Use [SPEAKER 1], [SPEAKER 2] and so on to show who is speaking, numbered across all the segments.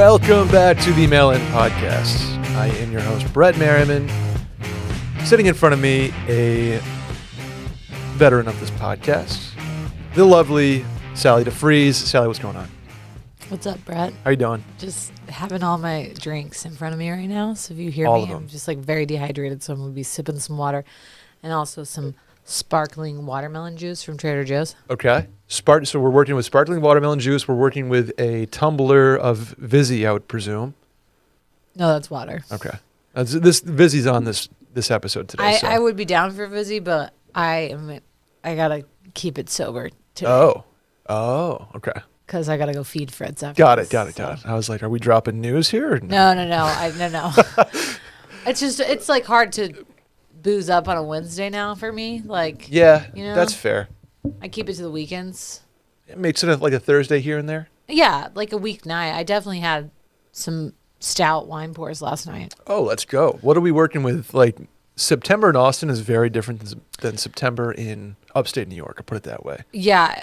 [SPEAKER 1] Welcome back to the Mail In Podcast. I am your host, Brett Merriman. Sitting in front of me, a veteran of this podcast, the lovely Sally deFries. Sally, what's going on?
[SPEAKER 2] What's up, Brett?
[SPEAKER 1] How you doing?
[SPEAKER 2] Just having all my drinks in front of me right now. So if you hear
[SPEAKER 1] All
[SPEAKER 2] me,
[SPEAKER 1] of them.
[SPEAKER 2] I'm just like very dehydrated. So I'm going to be sipping some water and also some sparkling watermelon juice from Trader Joe's.
[SPEAKER 1] Okay. So we're working with sparkling watermelon juice. We're working with a tumbler of Vizzy, I would presume.
[SPEAKER 2] No, that's water.
[SPEAKER 1] Okay. This Vizzy's on this episode today.
[SPEAKER 2] I would be down for Vizzy, but I got to keep it sober today.
[SPEAKER 1] Oh, okay.
[SPEAKER 2] Because I got to go feed Fred's after
[SPEAKER 1] Got
[SPEAKER 2] this,
[SPEAKER 1] it. I was like, are we dropping news here? Or
[SPEAKER 2] No. No. It's like hard to booze up on a Wednesday now for me. Like,
[SPEAKER 1] Yeah,
[SPEAKER 2] you know,
[SPEAKER 1] that's fair.
[SPEAKER 2] I keep it to the weekends.
[SPEAKER 1] It makes it like a Thursday here and there.
[SPEAKER 2] Yeah, like a weeknight. I definitely had some stout wine pours last night.
[SPEAKER 1] Oh, let's go. What are we working with? Like, September in Austin is very different than September in upstate New York. I'll put it that way.
[SPEAKER 2] Yeah,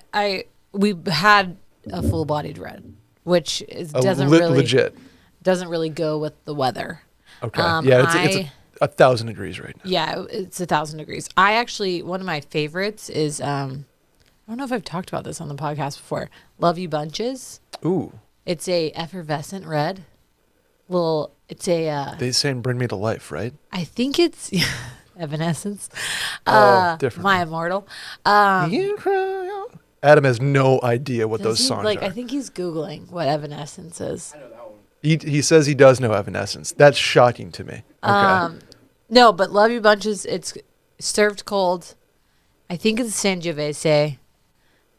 [SPEAKER 2] we had a full-bodied red, which doesn't really go with the weather.
[SPEAKER 1] Okay. It's 1,000 degrees right now.
[SPEAKER 2] Yeah, it's 1,000 degrees. I actually, one of my favorites is I don't know if I've talked about this on the podcast before. Love You Bunches.
[SPEAKER 1] Ooh.
[SPEAKER 2] It's a effervescent red.
[SPEAKER 1] They saying "Bring Me to Life," right?
[SPEAKER 2] I think it's Evanescence.
[SPEAKER 1] Different.
[SPEAKER 2] My Immortal.
[SPEAKER 1] You cry out. Adam has no idea what those songs are.
[SPEAKER 2] I think he's Googling what Evanescence is.
[SPEAKER 3] I know that one.
[SPEAKER 1] He says he does know Evanescence. That's shocking to me. Okay.
[SPEAKER 2] No, but Love You Bunches, it's served cold. I think it's Sangiovese,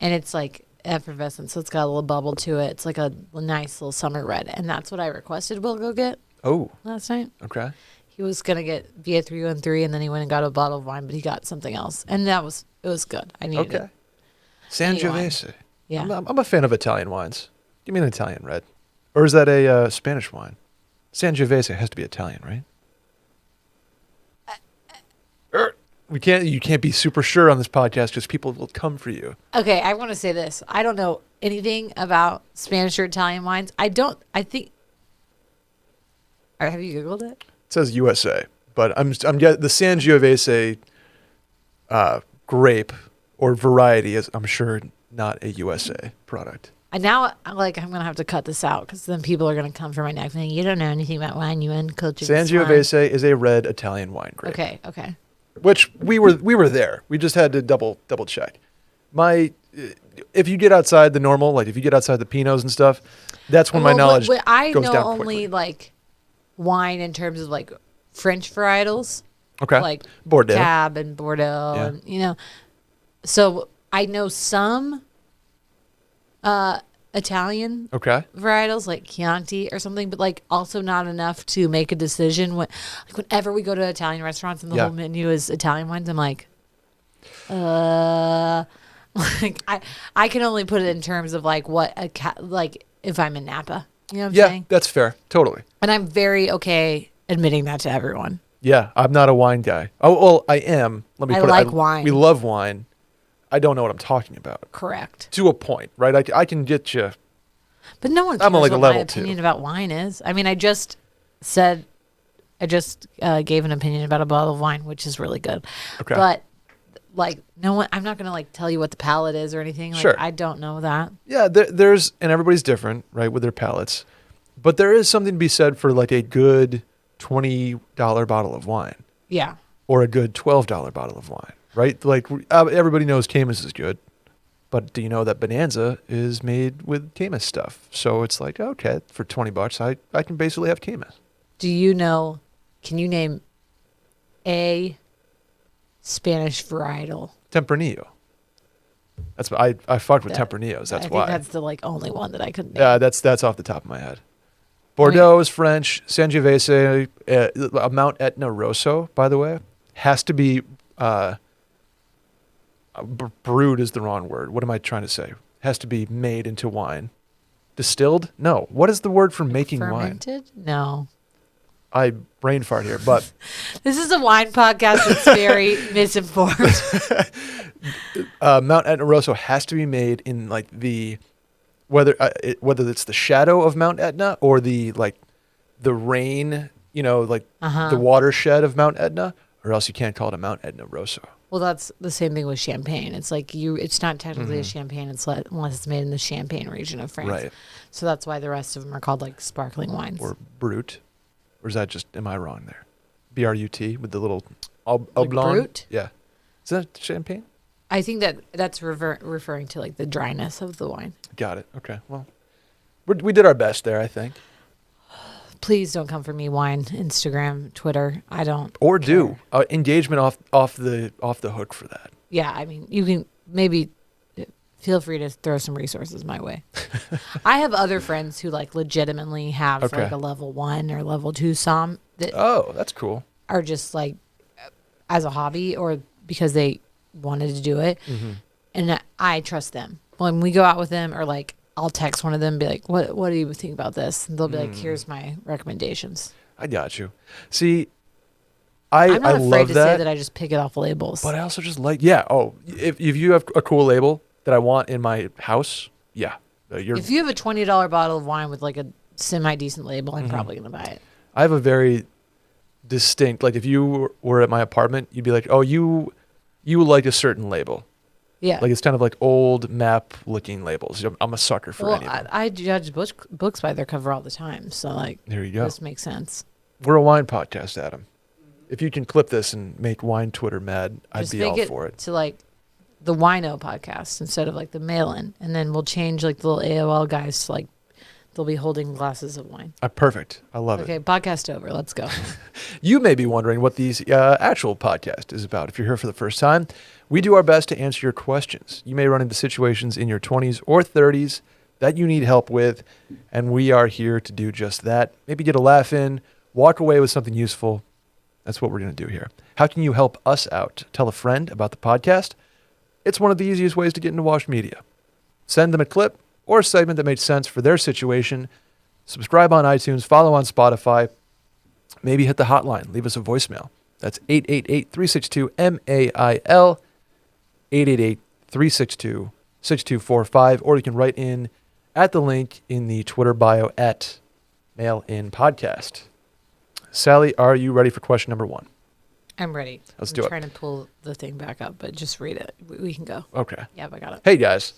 [SPEAKER 2] and it's like effervescent, so it's got a little bubble to it. It's like a nice little summer red, and that's what I requested Will go get last night.
[SPEAKER 1] Okay.
[SPEAKER 2] He was going to get Via 313, and then he went and got a bottle of wine, but he got something else, and it was good. I needed it.
[SPEAKER 1] Sangiovese.
[SPEAKER 2] Yeah.
[SPEAKER 1] I'm a fan of Italian wines. Give me an Italian red. Or is that a Spanish wine? Sangiovese has to be Italian, right? You can't be super sure on this podcast because people will come for you.
[SPEAKER 2] Okay, I want to say this. I don't know anything about Spanish or Italian wines. Have you Googled it?
[SPEAKER 1] It says USA, but I'm getting the Sangiovese grape or variety is, I'm sure, not a USA product.
[SPEAKER 2] And now, I'm going to have to cut this out because then people are going to come for my neck saying, you don't know anything about wine, you uncultured
[SPEAKER 1] Sangiovese is a red Italian wine grape.
[SPEAKER 2] Okay.
[SPEAKER 1] Which we were there. We just had to double check. If you get outside the normal, like if you get outside the Pinots and stuff, that's when my knowledge goes down quickly.
[SPEAKER 2] I know only like wine in terms of like French varietals.
[SPEAKER 1] Okay.
[SPEAKER 2] Like
[SPEAKER 1] Bordeaux.
[SPEAKER 2] Cab and Bordeaux, and so I know some Italian varietals like Chianti or something, but like also not enough to make a decision. Whenever we go to Italian restaurants and the whole menu is Italian wines, I'm like, like I can only put it in terms of like what like if I'm in Napa, you know what I'm saying?
[SPEAKER 1] Yeah, that's fair, totally.
[SPEAKER 2] And I'm very okay admitting that to everyone.
[SPEAKER 1] Yeah, I'm not a wine guy. Oh, well, I am.
[SPEAKER 2] I like wine.
[SPEAKER 1] We love wine. I don't know what I'm talking about.
[SPEAKER 2] Correct.
[SPEAKER 1] To a point, right? I can get you.
[SPEAKER 2] But no one cares what my opinion about wine is. I mean, I just gave an opinion about a bottle of wine, which is really good.
[SPEAKER 1] Okay.
[SPEAKER 2] But like no one, I'm not going to like tell you what the palate is or anything. Like,
[SPEAKER 1] sure.
[SPEAKER 2] I don't know that.
[SPEAKER 1] Yeah, there's, and everybody's different, right, with their palates. But there is something to be said for like a good $20 bottle of wine.
[SPEAKER 2] Yeah.
[SPEAKER 1] Or a good $12 bottle of wine, right? Like everybody knows Caymus is good. But do you know that Bonanza is made with Caymus stuff? So it's like, okay, for $20, I can basically have Caymus.
[SPEAKER 2] Can you name a Spanish varietal?
[SPEAKER 1] Tempranillo. That's I fucked with Tempranillos. That's why.
[SPEAKER 2] I think that's the like only one that I could name.
[SPEAKER 1] Yeah, that's off the top of my head. Bordeaux is French. Sangiovese, Mount Etna Rosso, by the way, has to be brewed is the wrong word. What am I trying to say? Has to be made into wine. Distilled? No. What is the word for making
[SPEAKER 2] fermented?
[SPEAKER 1] Wine?
[SPEAKER 2] No.
[SPEAKER 1] I brain fart here, but
[SPEAKER 2] this is a wine podcast that's very misinformed.
[SPEAKER 1] Mount Etna Rosso has to be made in like the whether it's the shadow of Mount Etna or the rain, the watershed of Mount Etna, or else you can't call it a Mount Etna Rosso.
[SPEAKER 2] Well, that's the same thing with champagne. It's like it's not technically a champagne unless it's made in the Champagne region of France.
[SPEAKER 1] Right.
[SPEAKER 2] So that's why the rest of them are called like sparkling wines.
[SPEAKER 1] Or Brut. Or is that just, am I wrong there? BRUT with the little oblong?
[SPEAKER 2] Like Brut?
[SPEAKER 1] Yeah. Is that champagne?
[SPEAKER 2] I think that's referring to like the dryness of the wine.
[SPEAKER 1] Got it. Okay. Well, we did our best there, I think.
[SPEAKER 2] Please don't come for me, wine, Instagram, Twitter. I don't.
[SPEAKER 1] Or
[SPEAKER 2] care.
[SPEAKER 1] do engagement off the hook for that.
[SPEAKER 2] Yeah, I mean, you can maybe feel free to throw some resources my way. I have other friends who like legitimately have like a level 1 or level 2 som that
[SPEAKER 1] that's cool.
[SPEAKER 2] are just like as a hobby or because they wanted to do it, and I trust them. When we go out with them, or like I'll text one of them and be like, what do you think about this? And they'll be like, here's my recommendations.
[SPEAKER 1] I got you. See, I'm
[SPEAKER 2] not afraid to say
[SPEAKER 1] that.
[SPEAKER 2] that I just pick it off labels.
[SPEAKER 1] But I also just like, if you have a cool label that I want in my house,
[SPEAKER 2] if you have a $20 bottle of wine with like a semi-decent label, I'm probably going to buy it.
[SPEAKER 1] I have a very distinct, like if you were at my apartment, you'd be like, oh, you like a certain label.
[SPEAKER 2] Yeah.
[SPEAKER 1] Like it's kind of like old map looking labels. I'm a sucker for any of them.
[SPEAKER 2] I judge books by their cover all the time. So like,
[SPEAKER 1] there you go.
[SPEAKER 2] This makes sense.
[SPEAKER 1] We're a wine podcast, Adam. If you can clip this and make wine Twitter mad, I'd be all for it.
[SPEAKER 2] To like the Wino podcast instead of like the mail-in, and then we'll change like the little AOL guys to like they'll be holding glasses of wine.
[SPEAKER 1] Perfect. I love it.
[SPEAKER 2] Okay, podcast over. Let's go.
[SPEAKER 1] You may be wondering what these actual podcast is about. If you're here for the first time, we do our best to answer your questions. You may run into situations in your 20s or 30s that you need help with, and we are here to do just that. Maybe get a laugh in, walk away with something useful. That's what we're going to do here. How can you help us out? Tell a friend about the podcast. It's one of the easiest ways to get into Washed Media. Send them a clip or a segment that made sense for their situation. Subscribe on iTunes, follow on Spotify. Maybe hit the hotline. Leave us a voicemail. That's 888-362-MAIL, 888-362-6245. Or you can write in at the link in the Twitter bio at MailInPodcast. Sally, are you ready for question number 1?
[SPEAKER 2] I'm ready.
[SPEAKER 1] Let's do it.
[SPEAKER 2] I'm trying to pull the thing back up, but just read it. We can go.
[SPEAKER 1] Okay.
[SPEAKER 2] Yeah, I got it.
[SPEAKER 1] Hey, guys.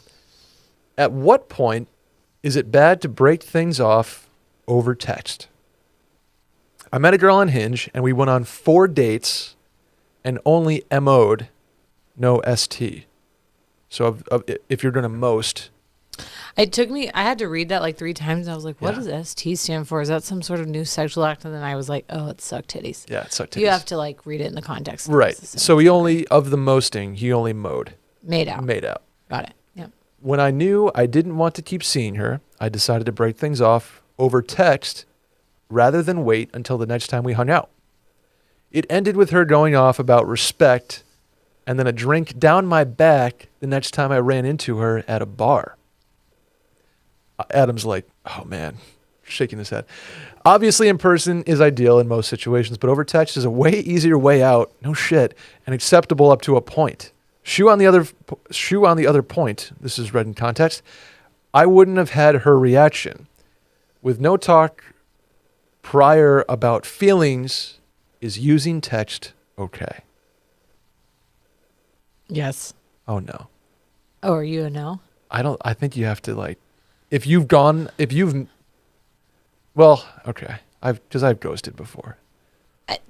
[SPEAKER 1] At what point is it bad to break things off over text? I met a girl on Hinge, and we went on 4 dates and only MO'd, no ST. So if you're going to most...
[SPEAKER 2] It took me, I had to read that like 3 times. And I was like, what does ST stand for? Is that some sort of new sexual act? And then I was like, oh, it's suck titties.
[SPEAKER 1] Yeah, it's suck titties.
[SPEAKER 2] You have to like read it in the context.
[SPEAKER 1] Right. So he only, of the mosting, he only mowed.
[SPEAKER 2] Made out. Got it. Yeah.
[SPEAKER 1] When I knew I didn't want to keep seeing her, I decided to break things off over text rather than wait until the next time we hung out. It ended with her going off about respect and then a drink down my back the next time I ran into her at a bar. Adam's like, oh man, shaking his head. Obviously in person is ideal in most situations, but over text is a way easier way out, no shit, and acceptable up to a point. Shoe on the other point, this is read in context, I wouldn't have had her reaction. With no talk prior about feelings, is using text okay?
[SPEAKER 2] Yes.
[SPEAKER 1] Oh no.
[SPEAKER 2] Oh, are you a no?
[SPEAKER 1] I think you have to like, okay. I've ghosted before.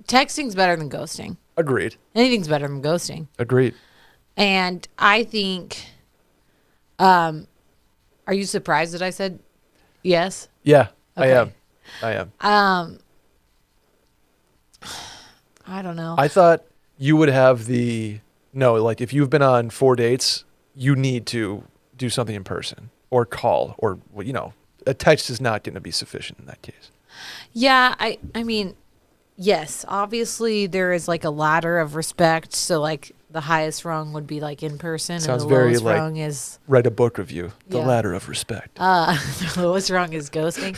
[SPEAKER 2] Texting's better than ghosting.
[SPEAKER 1] Agreed.
[SPEAKER 2] Anything's better than ghosting.
[SPEAKER 1] Agreed.
[SPEAKER 2] And I think, are you surprised that I said yes?
[SPEAKER 1] Yeah,
[SPEAKER 2] Okay.
[SPEAKER 1] I am.
[SPEAKER 2] I don't know.
[SPEAKER 1] I thought you would have like if you've been on 4 dates, you need to do something in person or call or, a text is not going to be sufficient in that case.
[SPEAKER 2] Yeah, I mean, yes, obviously there is like a ladder of respect. So like the highest rung would be like in person.
[SPEAKER 1] Sounds
[SPEAKER 2] and the
[SPEAKER 1] very
[SPEAKER 2] lowest
[SPEAKER 1] like
[SPEAKER 2] rung is
[SPEAKER 1] write a book review. The
[SPEAKER 2] Yeah.
[SPEAKER 1] ladder of respect.
[SPEAKER 2] the lowest rung is ghosting.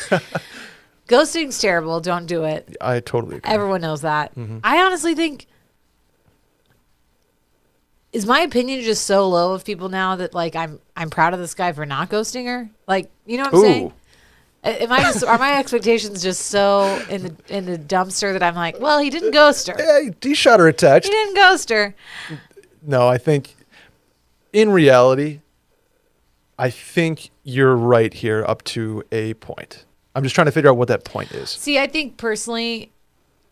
[SPEAKER 2] Ghosting's terrible. Don't do it.
[SPEAKER 1] I totally agree.
[SPEAKER 2] Everyone knows that.
[SPEAKER 1] Mhm.
[SPEAKER 2] I honestly think is my opinion just so low of people now that like I'm proud of this guy for not ghosting her? Like, you know what I'm saying? Are my expectations just so in the dumpster that I'm like, well, he didn't ghost her.
[SPEAKER 1] Yeah, he shot her a text.
[SPEAKER 2] He didn't ghost her.
[SPEAKER 1] No, I think in reality, I think you're right here up to a point. I'm just trying to figure out what that point is.
[SPEAKER 2] See, I think personally,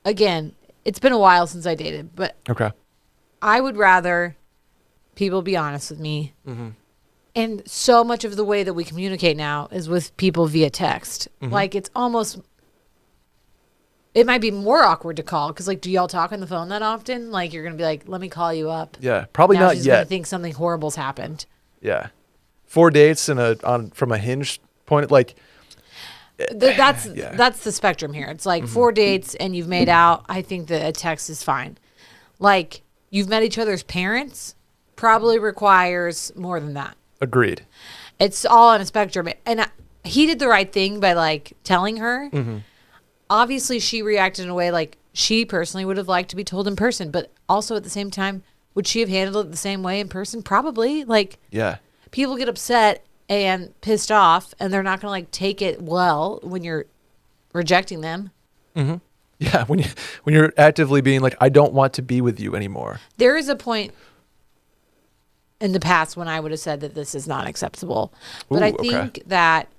[SPEAKER 2] again, it's been a while since I dated, but
[SPEAKER 1] Okay.
[SPEAKER 2] I would rather people be honest with me.
[SPEAKER 1] Mm-hmm.
[SPEAKER 2] And so much of the way that we communicate now is with people via text.
[SPEAKER 1] Mm-hmm.
[SPEAKER 2] Like it might be more awkward to call because like, do y'all talk on the phone that often? Like you're going to be like, let me call you up.
[SPEAKER 1] Yeah, probably
[SPEAKER 2] now
[SPEAKER 1] not
[SPEAKER 2] she's
[SPEAKER 1] yet.
[SPEAKER 2] Gonna think something horrible's happened.
[SPEAKER 1] Yeah. 4 dates from a Hinge point, like.
[SPEAKER 2] That's the spectrum here. It's like 4 dates and you've made out. I think that a text is fine. Like you've met each other's parents probably requires more than that.
[SPEAKER 1] Agreed.
[SPEAKER 2] It's all on a spectrum. And he did the right thing by like telling her.
[SPEAKER 1] Mm-hmm.
[SPEAKER 2] Obviously, she reacted in a way like she personally would have liked to be told in person. But also at the same time, would she have handled it the same way in person? Probably. Like,
[SPEAKER 1] yeah,
[SPEAKER 2] people get upset and pissed off, and they're not going to like take it well when you're rejecting them.
[SPEAKER 1] Mm-hmm. Yeah, when you're actively being like, I don't want to be with you anymore.
[SPEAKER 2] There is a point in the past when I would have said that this is not acceptable. But I think that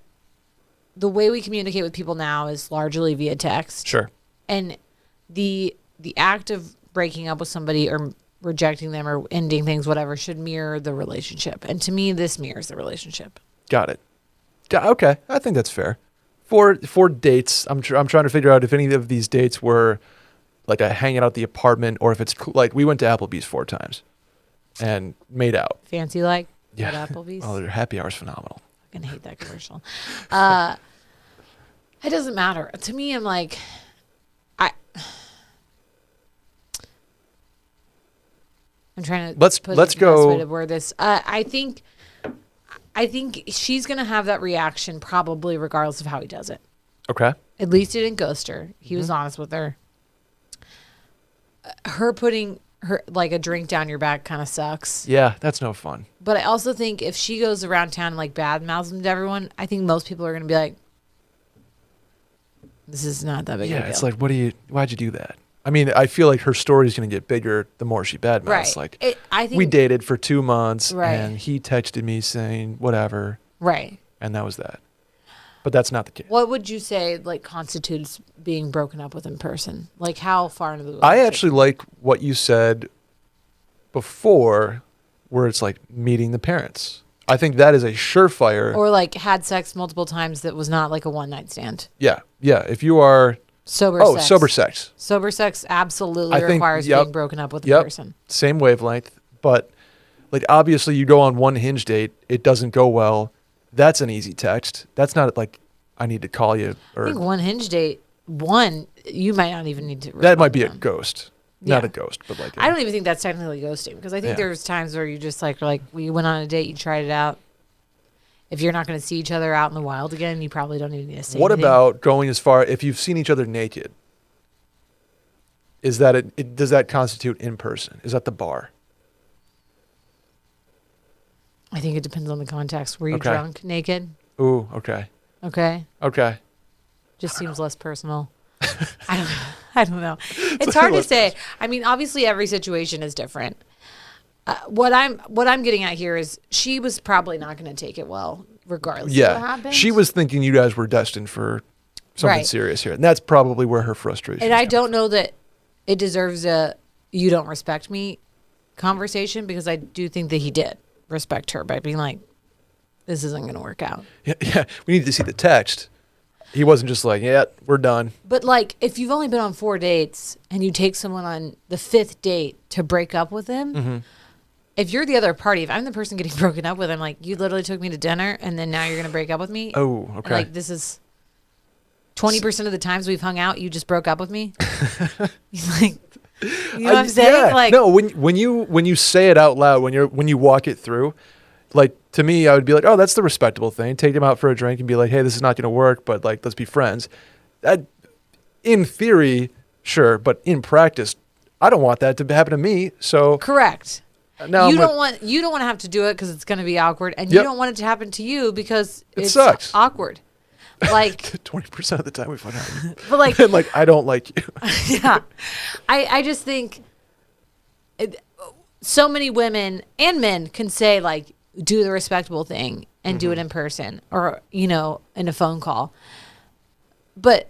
[SPEAKER 2] the way we communicate with people now is largely via text.
[SPEAKER 1] Sure.
[SPEAKER 2] And the act of breaking up with somebody or rejecting them or ending things, whatever, should mirror the relationship. And to me, this mirrors the relationship.
[SPEAKER 1] Got it. Okay, I think that's fair. For dates, I'm trying to figure out if any of these dates were like a hanging out at the apartment or if it's like we went to Applebee's 4 times and made out.
[SPEAKER 2] Fancy like?
[SPEAKER 1] Yeah.
[SPEAKER 2] At Applebee's?
[SPEAKER 1] Oh, their happy hour's phenomenal.
[SPEAKER 2] I fucking hate that commercial. It doesn't matter. To me, I'm like, I'm trying to
[SPEAKER 1] let's
[SPEAKER 2] put
[SPEAKER 1] go.
[SPEAKER 2] the best way to word this. I think she's gonna have that reaction probably regardless of how he does it.
[SPEAKER 1] Okay.
[SPEAKER 2] At least he didn't ghost her. He was honest with her. Her putting her like a drink down your back kind of sucks.
[SPEAKER 1] Yeah, that's no fun.
[SPEAKER 2] But I also think if she goes around town and like bad mouths them to everyone, I think most people are gonna be like, "This is not that big of a deal."
[SPEAKER 1] Yeah, it's like, why'd you do that? I mean, I feel like her story's going to get bigger the more she badmouths.
[SPEAKER 2] Right.
[SPEAKER 1] Like,
[SPEAKER 2] I think
[SPEAKER 1] we dated for 2 months,
[SPEAKER 2] Right.
[SPEAKER 1] and he texted me saying whatever,
[SPEAKER 2] right.
[SPEAKER 1] and that was that. But that's not the case.
[SPEAKER 2] What would you say like constitutes being broken up with in person? Like how far into the
[SPEAKER 1] I
[SPEAKER 2] relationship?
[SPEAKER 1] actually like what you said before, where it's like meeting the parents. I think that is a surefire.
[SPEAKER 2] Or like had sex multiple times that was not like a one night stand.
[SPEAKER 1] Yeah. If you are
[SPEAKER 2] Sober sex.
[SPEAKER 1] sober sex.
[SPEAKER 2] Sober sex absolutely
[SPEAKER 1] I think,
[SPEAKER 2] requires being broken up with a person.
[SPEAKER 1] Same wavelength, but like obviously you go on one Hinge date, it doesn't go well. That's an easy text. That's not like I need to call you. Or
[SPEAKER 2] I think one Hinge date, you might not even need to.
[SPEAKER 1] that might be a
[SPEAKER 2] them.
[SPEAKER 1] ghost,
[SPEAKER 2] Yeah.
[SPEAKER 1] not a ghost, but like
[SPEAKER 2] I don't even think that's technically ghosting because I think there's times where you just like we went on a date, you tried it out. If you're not going to see each other out in the wild again, you probably don't even need to say
[SPEAKER 1] What
[SPEAKER 2] anything.
[SPEAKER 1] about going as far if you've seen each other naked? Is that does that constitute in person? Is that the bar?
[SPEAKER 2] I think it depends on the context. Were you
[SPEAKER 1] Okay.
[SPEAKER 2] drunk, naked?
[SPEAKER 1] Ooh, okay.
[SPEAKER 2] Okay. Just seems less personal. I don't know. It's hard to say. I mean, obviously every situation is different. What I'm getting at here is she was probably not going to take it well, regardless of what happened.
[SPEAKER 1] She was thinking you guys were destined for something
[SPEAKER 2] Right.
[SPEAKER 1] serious here, and that's probably where her frustration.
[SPEAKER 2] And I don't know that it deserves a "you don't respect me" conversation because I do think that he did respect her by being like, "This isn't going to work out."
[SPEAKER 1] Yeah, we need to see the text. He wasn't just like, "Yeah, we're done."
[SPEAKER 2] But like, if you've only been on 4 dates and you take someone on the 5th date to break up with him.
[SPEAKER 1] Mm-hmm.
[SPEAKER 2] If you're the other party, if I'm the person getting broken up with, I'm like, you literally took me to dinner and then now you're going to break up with me.
[SPEAKER 1] Oh, okay.
[SPEAKER 2] And like, this is 20% of the times we've hung out, you just broke up with me. He's like, you know what I'm saying?
[SPEAKER 1] Yeah.
[SPEAKER 2] Like,
[SPEAKER 1] no, when you say it out loud, when you walk it through, like to me, I would be like, oh, that's the respectable thing. Take him out for a drink and be like, hey, this is not going to work, but like, let's be friends. That, in theory, sure, but in practice, I don't want that to happen to me. So
[SPEAKER 2] correct.
[SPEAKER 1] Now
[SPEAKER 2] you don't want to have to do it because it's going to be awkward, and you
[SPEAKER 1] Yep.
[SPEAKER 2] don't want it to happen to you because
[SPEAKER 1] It
[SPEAKER 2] it's
[SPEAKER 1] sucks.
[SPEAKER 2] awkward. Like
[SPEAKER 1] 20% of the time we find out.
[SPEAKER 2] But like,
[SPEAKER 1] And like, I don't like you.
[SPEAKER 2] yeah, I just think so many women and men can say like, do the respectable thing and do it in person or, in a phone call. But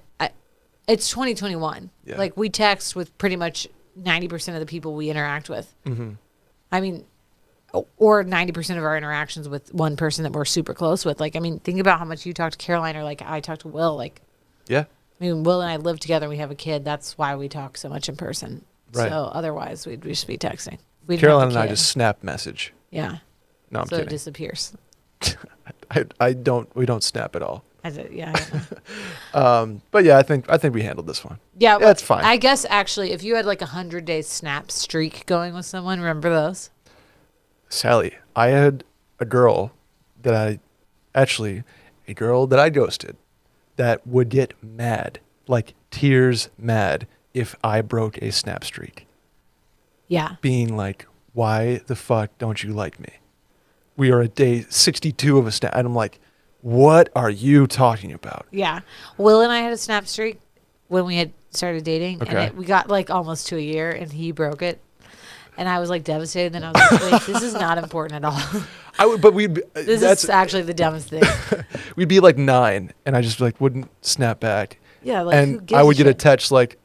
[SPEAKER 2] it's 2021.
[SPEAKER 1] Yeah.
[SPEAKER 2] Like we text with pretty much 90% of the people we interact with. I mean, or 90% of our interactions with one person that we're super close with. Like, I mean, think about how much you talk to Caroline or like I talk to Will. Like,
[SPEAKER 1] Yeah.
[SPEAKER 2] I mean, Will and I live together. We have a kid. That's why we talk so much in person.
[SPEAKER 1] Right.
[SPEAKER 2] So otherwise, we'd just be texting. We didn't
[SPEAKER 1] Caroline
[SPEAKER 2] have
[SPEAKER 1] and
[SPEAKER 2] a
[SPEAKER 1] I
[SPEAKER 2] kid.
[SPEAKER 1] just snap message.
[SPEAKER 2] Yeah.
[SPEAKER 1] No, I'm
[SPEAKER 2] So it
[SPEAKER 1] kidding.
[SPEAKER 2] disappears.
[SPEAKER 1] We don't snap at all.
[SPEAKER 2] I said, yeah. I know.
[SPEAKER 1] But yeah, I think we handled this one.
[SPEAKER 2] Yeah,
[SPEAKER 1] Yeah, it's fine.
[SPEAKER 2] I guess actually, if you had like 100-day snap streak going with someone, remember those?
[SPEAKER 1] Sally, I had a girl that I ghosted that would get mad, like tears mad, if I broke a snap streak.
[SPEAKER 2] Yeah.
[SPEAKER 1] Being like, why the fuck don't you like me? We are at day 62 of a snap. And I'm like, what are you talking about?
[SPEAKER 2] Yeah. Will and I had a snap streak when we had started dating.
[SPEAKER 1] Okay.
[SPEAKER 2] And we got like almost to a year and he broke it. And I was like devastated. Then I was like, wait, this is not important at all.
[SPEAKER 1] But we'd
[SPEAKER 2] This is actually the dumbest thing.
[SPEAKER 1] we'd be like 9 and I just like wouldn't snap back.
[SPEAKER 2] Yeah. Like, who
[SPEAKER 1] And
[SPEAKER 2] gives
[SPEAKER 1] I would get a
[SPEAKER 2] shit?
[SPEAKER 1] text like,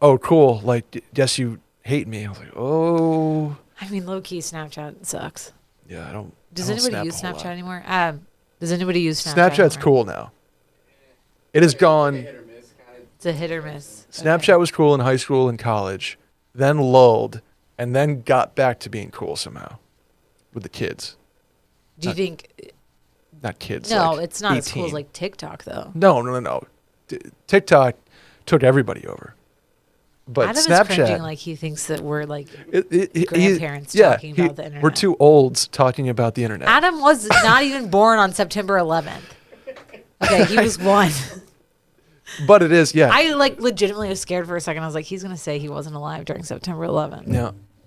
[SPEAKER 1] oh, cool. Like, guess you hate me. I was like, oh,
[SPEAKER 2] I mean, low key, Snapchat sucks.
[SPEAKER 1] yeah, I don't.
[SPEAKER 2] Does
[SPEAKER 1] I don't
[SPEAKER 2] anybody
[SPEAKER 1] snap
[SPEAKER 2] use
[SPEAKER 1] a whole
[SPEAKER 2] Snapchat
[SPEAKER 1] lot.
[SPEAKER 2] anymore? Does anybody use Snapchat?
[SPEAKER 1] Snapchat's
[SPEAKER 2] anymore?
[SPEAKER 1] cool now. It has gone.
[SPEAKER 2] It's a hit or miss.
[SPEAKER 1] Snapchat was cool in high school and college, then lulled, and then got back to being cool somehow with the kids.
[SPEAKER 2] Do you think?
[SPEAKER 1] Not kids.
[SPEAKER 2] No,
[SPEAKER 1] like
[SPEAKER 2] it's not as cool
[SPEAKER 1] 18.
[SPEAKER 2] as like TikTok though.
[SPEAKER 1] No. TikTok took everybody over. But
[SPEAKER 2] Adam is
[SPEAKER 1] Snapchat,
[SPEAKER 2] cringing like he thinks that we're like
[SPEAKER 1] he-
[SPEAKER 2] grandparents
[SPEAKER 1] yeah,
[SPEAKER 2] talking about the internet.
[SPEAKER 1] We're too olds talking about the internet.
[SPEAKER 2] Adam was not even born on September 11th. Okay, he was 1.
[SPEAKER 1] But it is, yeah.
[SPEAKER 2] I like legitimately was scared for a second. I was like, he's gonna say he wasn't alive during September 11th.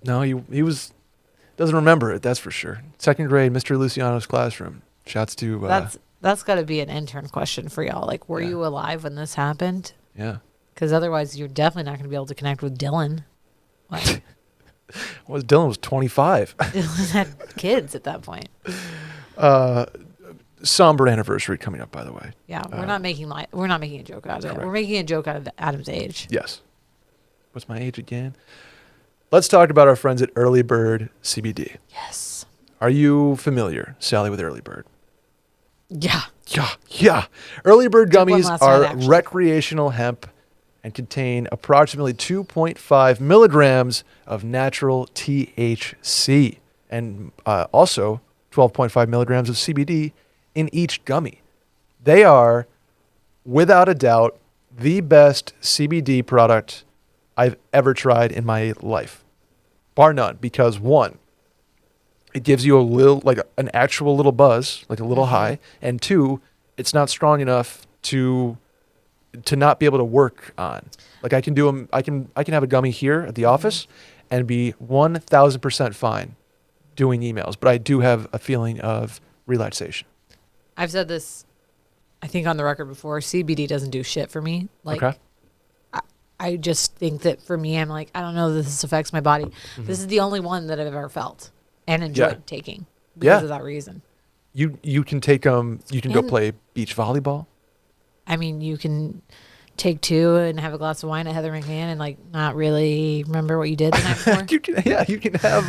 [SPEAKER 1] No, he was doesn't remember it. That's for sure. 2nd grade, Mr. Luciano's classroom. Shouts to
[SPEAKER 2] That's got to be an intern question for y'all. Like, were
[SPEAKER 1] Yeah.
[SPEAKER 2] you alive when this happened?
[SPEAKER 1] yeah.
[SPEAKER 2] Because otherwise, you're definitely not going to be able to connect with Dylan. Like,
[SPEAKER 1] Dylan was 25.
[SPEAKER 2] Dylan had kids at that point.
[SPEAKER 1] Somber anniversary coming up, by the way.
[SPEAKER 2] Yeah, we're not making a joke out of it.
[SPEAKER 1] Correct.
[SPEAKER 2] We're making a joke out of Adam's age.
[SPEAKER 1] Yes. What's my age again? Let's talk about our friends at Early Bird CBD.
[SPEAKER 2] Yes.
[SPEAKER 1] Are you familiar, Sally, with Early Bird?
[SPEAKER 2] Yeah.
[SPEAKER 1] Yeah. Early Bird
[SPEAKER 2] Took one
[SPEAKER 1] gummies
[SPEAKER 2] last night,
[SPEAKER 1] are
[SPEAKER 2] actually.
[SPEAKER 1] recreational hemp and contain approximately 2.5 milligrams of natural THC and also 12.5 milligrams of CBD in each gummy. They are, without a doubt, the best CBD product I've ever tried in my life, bar none. Because one, it gives you a little, like an actual little buzz, like a little high, and two, it's not strong enough to not be able to work on. Like I can do them. I can have a gummy here at the office, and be 1,000% fine doing emails. But I do have a feeling of relaxation.
[SPEAKER 2] I've said this, I think, on the record before. CBD doesn't do shit for me. Like,
[SPEAKER 1] Okay.
[SPEAKER 2] I just think that for me, I'm like, I don't know that this affects my body. This is the only one that I've ever felt and enjoyed taking because of that reason.
[SPEAKER 1] You can take them. You can go
[SPEAKER 2] And-
[SPEAKER 1] play beach volleyball.
[SPEAKER 2] I mean, you can take 2 and have a glass of wine at Heather McMahon and like not really remember what you did the night before.
[SPEAKER 1] You can have.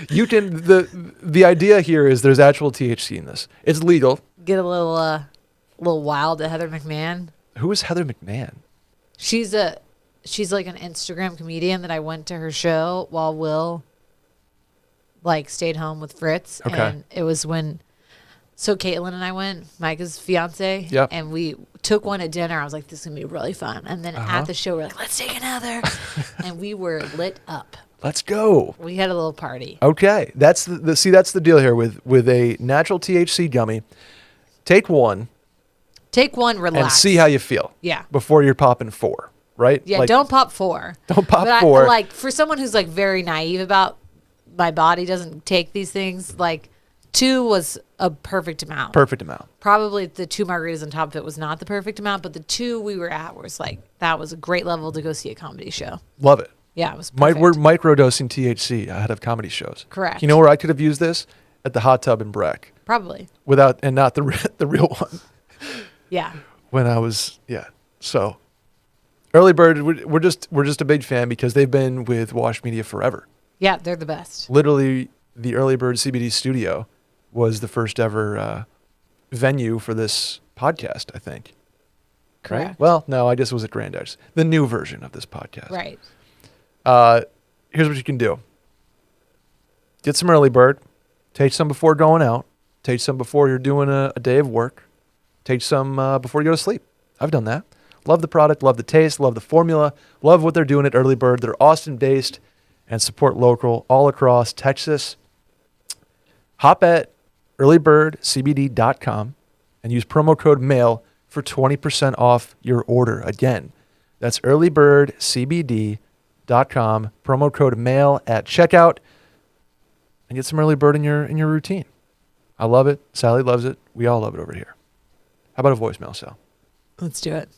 [SPEAKER 1] The idea here is there's actual THC in this. It's legal.
[SPEAKER 2] Get a little wild at Heather McMahon.
[SPEAKER 1] Who is Heather McMahon?
[SPEAKER 2] She's like an Instagram comedian that I went to her show while Will like stayed home with Fritz.
[SPEAKER 1] Okay.
[SPEAKER 2] And it was when Caitlin and I went, Micah's fiance.
[SPEAKER 1] Yep.
[SPEAKER 2] And we took one at dinner. I was like, this is gonna be really fun. And then at the show we're like, let's take another. And we were lit up.
[SPEAKER 1] Let's go.
[SPEAKER 2] We had a little party.
[SPEAKER 1] Okay, that's that's the deal here with a natural THC gummy. Take one
[SPEAKER 2] Take one, relax.
[SPEAKER 1] and see how you feel.
[SPEAKER 2] Yeah.
[SPEAKER 1] Before you're popping 4, right?
[SPEAKER 2] Yeah,
[SPEAKER 1] Like,
[SPEAKER 2] don't pop 4.
[SPEAKER 1] Don't pop
[SPEAKER 2] But
[SPEAKER 1] 4.
[SPEAKER 2] like for someone who's like very naive about my body doesn't take these things. Like 2 was a perfect amount.
[SPEAKER 1] Perfect amount.
[SPEAKER 2] Probably the 2 margaritas on top of it was not the perfect amount, but the 2 we were at was like, that was a great level to go see a comedy show.
[SPEAKER 1] Love it.
[SPEAKER 2] Yeah, it was perfect.
[SPEAKER 1] We're microdosing THC ahead of comedy shows.
[SPEAKER 2] Correct.
[SPEAKER 1] You know where I could have used this? At the hot tub in Breck.
[SPEAKER 2] Probably.
[SPEAKER 1] And not the real one.
[SPEAKER 2] Yeah.
[SPEAKER 1] When I was, So Early Bird, we're just a big fan because they've been with Wash Media forever.
[SPEAKER 2] Yeah, they're the best.
[SPEAKER 1] Literally, the Early Bird CBD studio was the first ever venue for this podcast, I think.
[SPEAKER 2] Correct.
[SPEAKER 1] Right? Well, no, I guess it was at Grandad's. The new version of this podcast.
[SPEAKER 2] Right.
[SPEAKER 1] Here's what you can do. Get some Early Bird. Take some before going out. Take some before you're doing a day of work. Take some before you go to sleep. I've done that. Love the product, love the taste, love the formula, love what they're doing at Early Bird. They're Austin-based and support local all across Texas. Hop at earlybirdcbd.com and use promo code MAIL for 20% off your order. Again, that's earlybirdcbd.com, promo code MAIL at checkout, and get some Early Bird in your routine. I love it. Sally loves it. We all love it over here. How about a voicemail, Sal?
[SPEAKER 2] Let's do it.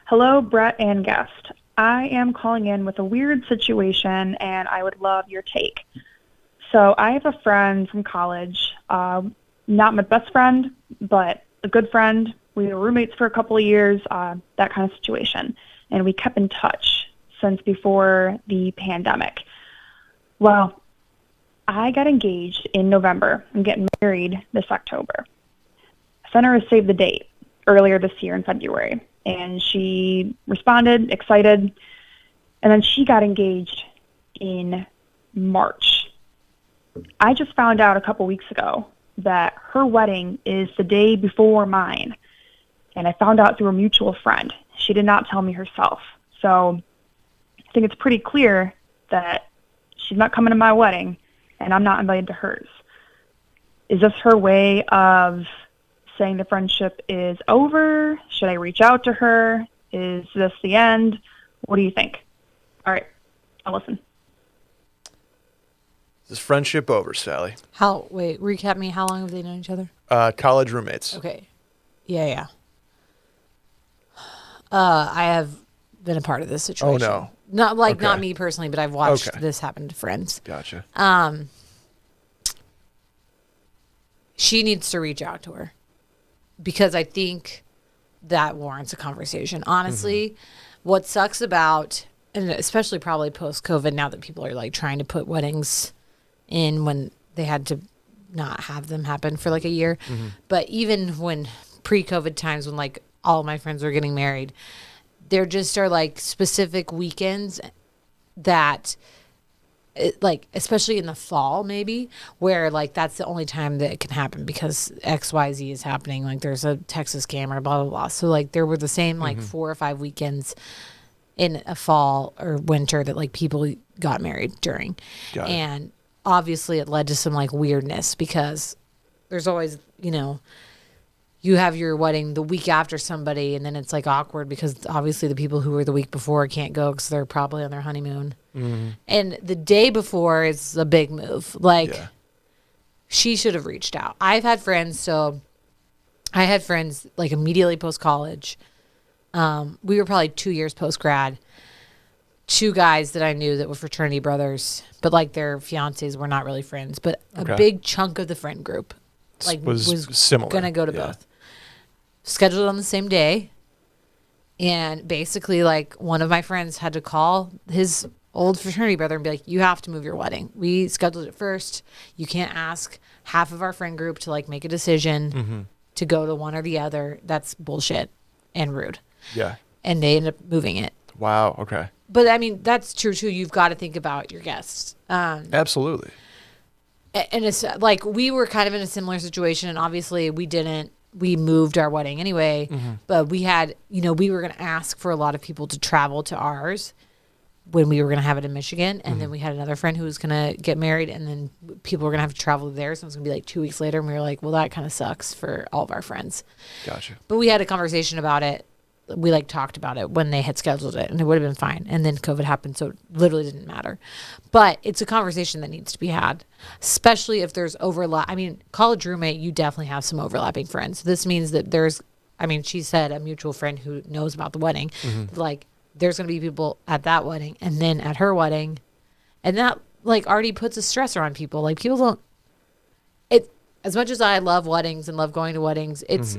[SPEAKER 3] Hello, Brett and guest. I am calling in with a weird situation, and I would love your take. So I have a friend from college, not my best friend, but a good friend. We were roommates for a couple of years, that kind of situation. And we kept in touch since before the pandemic. Well, I got engaged in November. I'm getting married this October. I sent her a save the date earlier this year in February. And she responded, excited, and then she got engaged in March. I just found out a couple weeks ago that her wedding is the day before mine, and I found out through a mutual friend. She did not tell me herself. So I think it's pretty clear that she's not coming to my wedding, and I'm not invited to hers. Is this her way of saying the friendship is over? Should I reach out to her? Is this the end? What do you think? All right, I'll listen.
[SPEAKER 1] Is this friendship over, Sally?
[SPEAKER 2] Recap me. How long have they known each other?
[SPEAKER 1] College roommates.
[SPEAKER 2] Okay. Yeah. I have been a part of this situation.
[SPEAKER 1] Oh, no.
[SPEAKER 2] Not me personally, but I've watched this happen to friends.
[SPEAKER 1] Gotcha.
[SPEAKER 2] She needs to reach out to her, because I think that warrants a conversation. Honestly, what sucks about, and especially probably post-COVID, now that people are like trying to put weddings in when they had to not have them happen for like a year. But even when pre-COVID times, when like all of my friends were getting married, there just are like specific weekends that like, especially in the fall, maybe, where like that's the only time that it can happen because XYZ is happening. Like there's a Texas camera, blah, blah, blah. So like there were the same like 4 or 5 weekends in a fall or winter that like people got married during. And obviously it led to some like weirdness because there's always, you have your wedding the week after somebody, and then it's like awkward because obviously the people who were the week before can't go because they're probably on their honeymoon. And the day before is a big move. Like, she should have reached out. I had friends like immediately post-college. We were probably 2 years post-grad. 2 guys that I knew that were fraternity brothers, but like their fiancés were not really friends. But a big chunk of the friend group like was
[SPEAKER 1] similar.
[SPEAKER 2] Gonna go to both. Scheduled on the same day. And basically like one of my friends had to call his old fraternity brother and be like, you have to move your wedding. We scheduled it first. You can't ask half of our friend group to like make a decision to go to one or the other. That's bullshit and rude.
[SPEAKER 1] Yeah.
[SPEAKER 2] And they ended up moving it.
[SPEAKER 1] Wow. Okay.
[SPEAKER 2] But I mean, that's true too. You've got to think about your guests.
[SPEAKER 1] Absolutely.
[SPEAKER 2] And it's like we were kind of in a similar situation, and obviously we moved our wedding anyway, but we had, we were going to ask for a lot of people to travel to ours when we were going to have it in Michigan. And then we had another friend who was going to get married, and then people were going to have to travel to theirs. So it was going to be like 2 weeks later. And we were like, well, that kind of sucks for all of our friends.
[SPEAKER 1] Gotcha.
[SPEAKER 2] But we had a conversation about it. we like talked about it when they had scheduled it, and it would have been fine. And then COVID happened, so it literally didn't matter. But it's a conversation that needs to be had, especially if there's overlap. I mean, college roommate, you definitely have some overlapping friends. This means that she said a mutual friend who knows about the wedding, like there's going to be people at that wedding and then at her wedding, and that like already puts a stressor on people. Like people don't. It as much as I love weddings and love going to weddings, it's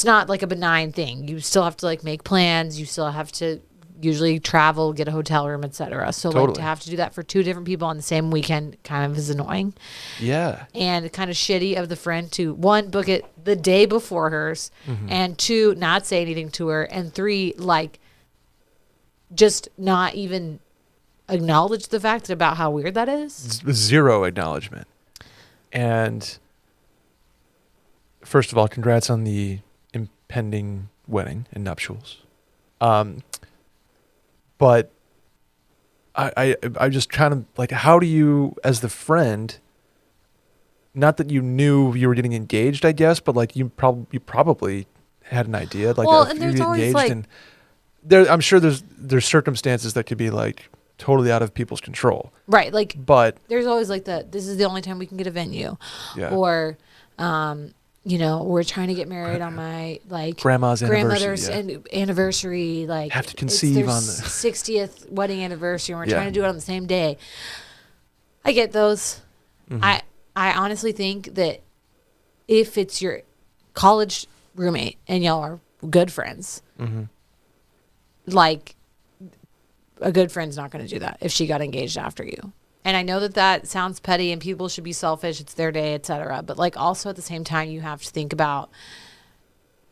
[SPEAKER 2] not like a benign thing. You still have to like make plans. You still have to usually travel, get a hotel room, etc. So like to have to do that for 2 different people on the same weekend kind of is annoying.
[SPEAKER 1] Yeah.
[SPEAKER 2] And kind of shitty of the friend to 1, book it the day before hers, and 2, not say anything to her, and 3, like just not even acknowledge the fact about how weird that is.
[SPEAKER 1] Zero acknowledgement. And first of all, congrats on the impending wedding and nuptials. But I just kind of like, how do you, as the friend, not that you knew you were getting engaged, I guess, but like you probably had an idea, like
[SPEAKER 2] well,
[SPEAKER 1] if
[SPEAKER 2] and
[SPEAKER 1] you
[SPEAKER 2] there's
[SPEAKER 1] get
[SPEAKER 2] always
[SPEAKER 1] engaged,
[SPEAKER 2] like,
[SPEAKER 1] and I'm sure there's circumstances that could be like totally out of people's control.
[SPEAKER 2] right, like,
[SPEAKER 1] But
[SPEAKER 2] there's always like this is the only time we can get a venue, or we're trying to get married on my like
[SPEAKER 1] grandmother's
[SPEAKER 2] anniversary, like
[SPEAKER 1] have to conceive on the
[SPEAKER 2] 60th wedding anniversary, and we're
[SPEAKER 1] Yeah.
[SPEAKER 2] trying to do it on the same day. I get those. I honestly think that if it's your college roommate and y'all are good friends, like a good friend's not going to do that if she got engaged after you. And I know that sounds petty and people should be selfish. It's their day, etc. But like also at the same time, you have to think about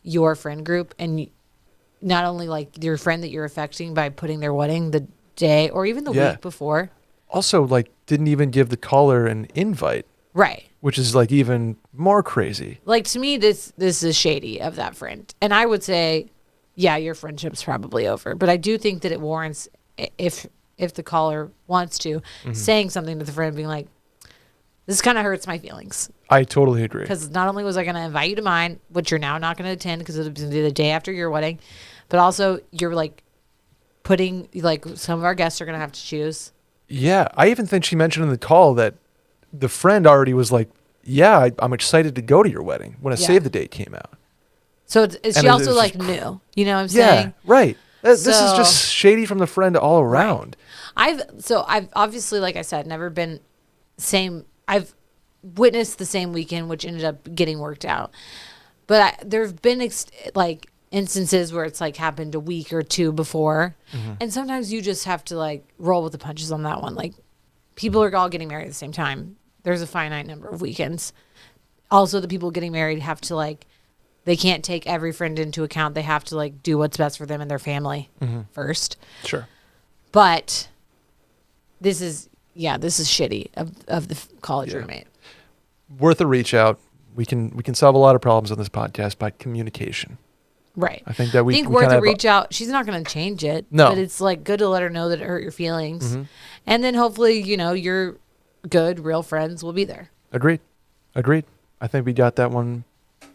[SPEAKER 2] your friend group and not only like your friend that you're affecting by putting their wedding the day or even the week before.
[SPEAKER 1] Also, like, didn't even give the caller an invite.
[SPEAKER 2] Right.
[SPEAKER 1] Which is like even more crazy. Like
[SPEAKER 2] to me, this is shady of that friend. And I would say, yeah, your friendship's probably over. But I do think that it warrants, if the caller wants to, saying something to the friend, being like, this kind of hurts my feelings.
[SPEAKER 1] I totally agree.
[SPEAKER 2] Because not only was I going to invite you to mine, which you're now not going to attend because it'll be the day after your wedding, but also you're like putting, like some of our guests are going to have to choose.
[SPEAKER 1] Yeah. I even think she mentioned in the call that the friend already was like, yeah, I'm excited to go to your wedding when a save the date came out.
[SPEAKER 2] So she also like knew, you know what I'm saying?
[SPEAKER 1] Yeah, right. This is just shady from the friend all around.
[SPEAKER 2] Right. I've obviously, like I said, never been I've witnessed the same weekend, which ended up getting worked out. But there have been like instances where it's like happened a week or 2 before. And sometimes you just have to like roll with the punches on that one. Like people are all getting married at the same time. There's a finite number of weekends. Also, the people getting married have to like, they can't take every friend into account. They have to like do what's best for them and their family first.
[SPEAKER 1] Sure.
[SPEAKER 2] But this is shitty of the college roommate.
[SPEAKER 1] Worth a reach out. We can solve a lot of problems on this podcast by communication.
[SPEAKER 2] Right.
[SPEAKER 1] I think that we
[SPEAKER 2] worth a reach out. She's not going to change it.
[SPEAKER 1] No.
[SPEAKER 2] But it's like good to let her know that it hurt your feelings. And then hopefully, your good, real friends will be there.
[SPEAKER 1] Agreed. I think we got that one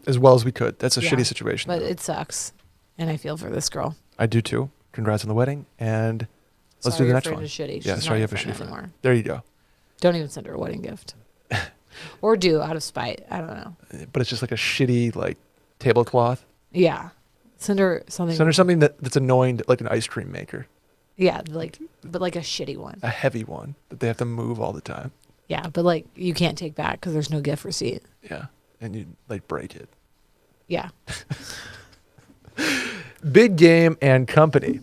[SPEAKER 1] as well as we could. That's a shitty situation.
[SPEAKER 2] But it sucks. And I feel for this girl.
[SPEAKER 1] I do too. Congrats on the wedding. And let's do the next one.
[SPEAKER 2] Is shitty.
[SPEAKER 1] Yeah,
[SPEAKER 2] She's
[SPEAKER 1] sorry you
[SPEAKER 2] not
[SPEAKER 1] have a shitty
[SPEAKER 2] anymore.
[SPEAKER 1] friend. There you go.
[SPEAKER 2] Don't even send her a wedding gift. Or do out of spite. I don't know.
[SPEAKER 1] But it's just like a shitty like tablecloth.
[SPEAKER 2] Yeah. Send her something.
[SPEAKER 1] Send her something that's annoying, like an ice cream maker.
[SPEAKER 2] Yeah, but like a shitty one.
[SPEAKER 1] A heavy one that they have to move all the time.
[SPEAKER 2] Yeah, but like you can't take back because there's no gift receipt.
[SPEAKER 1] Yeah, and you like break it.
[SPEAKER 2] Yeah.
[SPEAKER 1] Big Game and Company.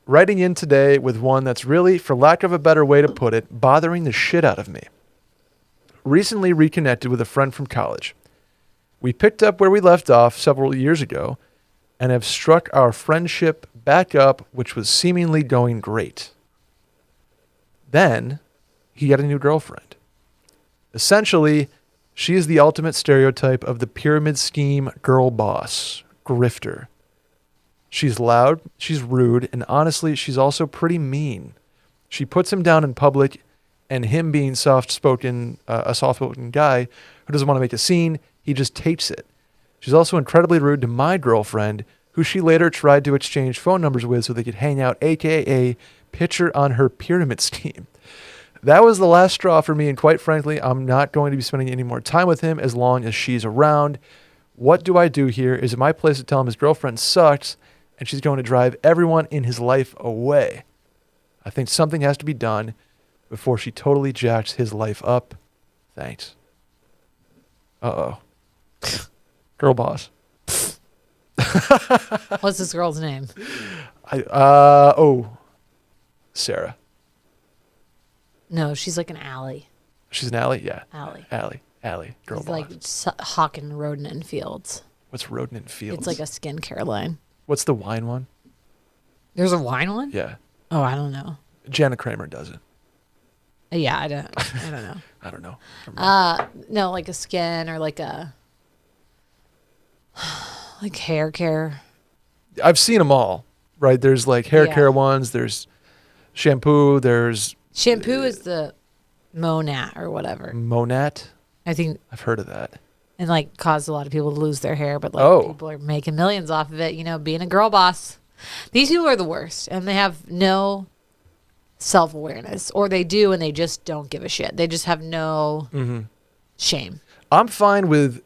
[SPEAKER 1] Writing in today with one that's really, for lack of a better way to put it, bothering the shit out of me. Recently reconnected with a friend from college. We picked up where we left off several years ago and have struck our friendship back up, which was seemingly going great. Then he got a new girlfriend. Essentially, she is the ultimate stereotype of the pyramid scheme girl boss, grifter. She's loud, she's rude, and honestly, she's also pretty mean. She puts him down in public, and him being a soft-spoken guy who doesn't want to make a scene, he just takes it. She's also incredibly rude to my girlfriend, who she later tried to exchange phone numbers with so they could hang out, aka picture on her pyramid scheme. That was the last straw for me, and quite frankly, I'm not going to be spending any more time with him as long as she's around. What do I do here? Is it my place to tell him his girlfriend sucks and she's going to drive everyone in his life away? I think something has to be done before she totally jacks his life up. Thanks. Uh-oh. Girl boss.
[SPEAKER 2] What's this girl's name?
[SPEAKER 1] Sarah.
[SPEAKER 2] No, she's like an Allie.
[SPEAKER 1] She's an Allie? Yeah.
[SPEAKER 2] Allie.
[SPEAKER 1] Girl
[SPEAKER 2] She's
[SPEAKER 1] boss.
[SPEAKER 2] like hawking rodent in fields.
[SPEAKER 1] What's Rodent in Fields?
[SPEAKER 2] It's like a skincare line.
[SPEAKER 1] What's the wine one?
[SPEAKER 2] There's a wine one?
[SPEAKER 1] Yeah.
[SPEAKER 2] Oh, I don't know.
[SPEAKER 1] Jana Kramer does it.
[SPEAKER 2] Yeah, I don't know.
[SPEAKER 1] I don't know.
[SPEAKER 2] No, like a skin or like a like hair care.
[SPEAKER 1] I've seen them all, right? There's like hair
[SPEAKER 2] Yeah.
[SPEAKER 1] care ones. There's shampoo. There's
[SPEAKER 2] Shampoo is the Monat or whatever.
[SPEAKER 1] Monat.
[SPEAKER 2] I think,
[SPEAKER 1] I've heard of that.
[SPEAKER 2] and like caused a lot of people to lose their hair, but like
[SPEAKER 1] Oh.
[SPEAKER 2] people are making millions off of it, being a girl boss. These people are the worst, and they have no self-awareness, or they do and they just don't give a shit. They just have no shame.
[SPEAKER 1] I'm fine with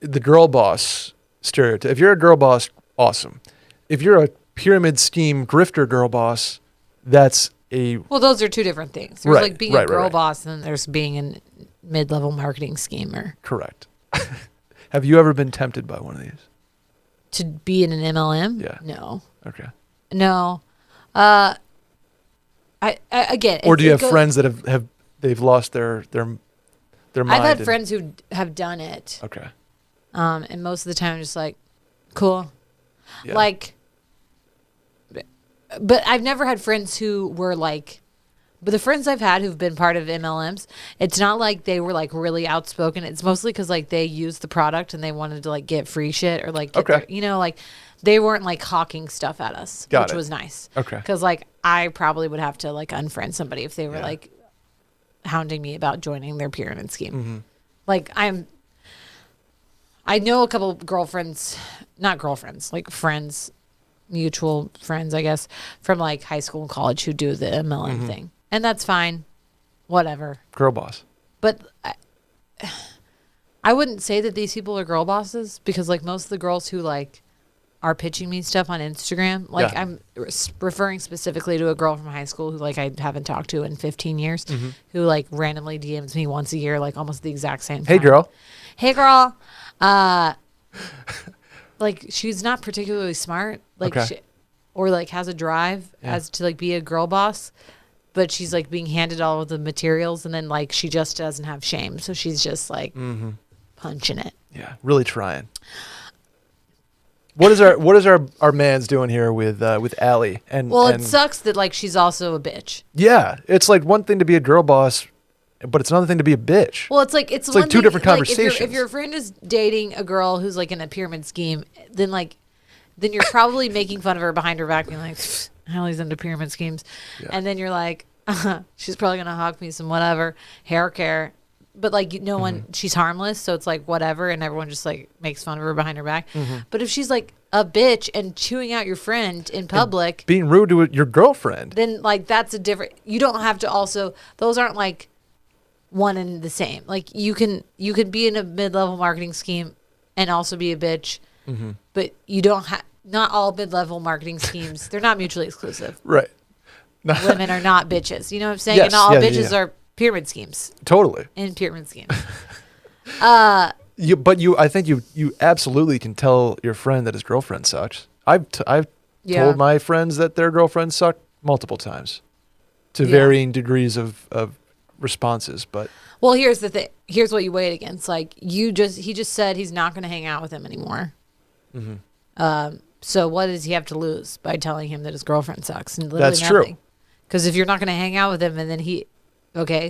[SPEAKER 1] the girl boss stereotype. If you're a girl boss, awesome. If you're a pyramid scheme grifter girl boss, that's a
[SPEAKER 2] Well, those are two different things. There's
[SPEAKER 1] Right,
[SPEAKER 2] like being
[SPEAKER 1] right,
[SPEAKER 2] a girl
[SPEAKER 1] right.
[SPEAKER 2] boss, and then there's being a mid-level marketing schemer.
[SPEAKER 1] correct. Have you ever been tempted by one of these?
[SPEAKER 2] To be in an MLM?
[SPEAKER 1] Yeah.
[SPEAKER 2] No.
[SPEAKER 1] Okay.
[SPEAKER 2] No. I again.
[SPEAKER 1] Or do you have
[SPEAKER 2] goes-
[SPEAKER 1] friends that have they've lost their mind?
[SPEAKER 2] I've had
[SPEAKER 1] and-
[SPEAKER 2] friends who have done it,
[SPEAKER 1] Okay.
[SPEAKER 2] and most of the time, just like, cool,
[SPEAKER 1] Yeah.
[SPEAKER 2] like. But I've never had friends who were like. But the friends I've had who've been part of MLMs, it's not like they were like really outspoken. It's mostly because like they used the product and they wanted to like get free shit or like get
[SPEAKER 1] Okay.
[SPEAKER 2] like they weren't like hawking stuff at us,
[SPEAKER 1] Got
[SPEAKER 2] which
[SPEAKER 1] it.
[SPEAKER 2] was nice.
[SPEAKER 1] Okay.
[SPEAKER 2] Because like I probably would have to like unfriend somebody if they were
[SPEAKER 1] Yeah.
[SPEAKER 2] like hounding me about joining their pyramid scheme.
[SPEAKER 1] Mm-hmm.
[SPEAKER 2] Like I know a couple girlfriends, not girlfriends, like friends, mutual friends, I guess, from like high school and college who do the MLM
[SPEAKER 1] Mm-hmm.
[SPEAKER 2] thing. And that's fine. Whatever.
[SPEAKER 1] Girl boss.
[SPEAKER 2] But I wouldn't say that these people are girl bosses, because like most of the girls who like are pitching me stuff on Instagram, like
[SPEAKER 1] Yeah.
[SPEAKER 2] I'm referring specifically to a girl from high school who like I haven't talked to in 15 years,
[SPEAKER 1] Mm-hmm.
[SPEAKER 2] who like randomly DMs me once a year, like almost the exact same
[SPEAKER 1] Hey
[SPEAKER 2] time.
[SPEAKER 1] girl.
[SPEAKER 2] Hey girl. Like she's not particularly smart, like
[SPEAKER 1] Okay.
[SPEAKER 2] or like has a drive
[SPEAKER 1] Yeah.
[SPEAKER 2] as to like be a girl boss, but she's like being handed all of the materials, and then like she just doesn't have shame, so she's just like punching it.
[SPEAKER 1] Yeah. Really trying. What is our man's doing here with Allie? And
[SPEAKER 2] Well,
[SPEAKER 1] and
[SPEAKER 2] it sucks that like she's also a bitch.
[SPEAKER 1] yeah, it's like one thing to be a girl boss, but it's another thing to be a bitch.
[SPEAKER 2] Well, it's like
[SPEAKER 1] like
[SPEAKER 2] one
[SPEAKER 1] two
[SPEAKER 2] thing,
[SPEAKER 1] different
[SPEAKER 2] like,
[SPEAKER 1] conversations.
[SPEAKER 2] If your friend is dating a girl who's like in a pyramid scheme, then you're probably making fun of her behind her back, being like, Hallie's into pyramid schemes,
[SPEAKER 1] Yeah.
[SPEAKER 2] and then you're like, she's probably gonna hawk me some whatever hair care, but like no one, she's harmless, so it's like whatever, and everyone just like makes fun of her behind her back. But if she's like a bitch and chewing out your friend in public,
[SPEAKER 1] Being rude to your girlfriend.
[SPEAKER 2] then like that's a different. You don't have to also. Those aren't like one and the same. Like you can be in a mid-level marketing scheme and also be a bitch, but you don't have. Not all mid-level marketing schemes. They're not mutually exclusive.
[SPEAKER 1] Right.
[SPEAKER 2] Women are not bitches. You know what I'm saying?
[SPEAKER 1] Yes,
[SPEAKER 2] and not all
[SPEAKER 1] yeah,
[SPEAKER 2] bitches
[SPEAKER 1] yeah.
[SPEAKER 2] are pyramid schemes.
[SPEAKER 1] Totally.
[SPEAKER 2] In pyramid schemes.
[SPEAKER 1] I think you absolutely can tell your friend that his girlfriend sucks. I've
[SPEAKER 2] Yeah.
[SPEAKER 1] told my friends that their girlfriends suck multiple times, to
[SPEAKER 2] Yeah.
[SPEAKER 1] varying degrees of responses. But
[SPEAKER 2] Well, here's the thing. Here's what you weigh it against. Like he just said he's not going to hang out with him anymore. So what does he have to lose by telling him that his girlfriend sucks? And literally
[SPEAKER 1] That's true.
[SPEAKER 2] nothing. Because if you're not going to hang out with him, and then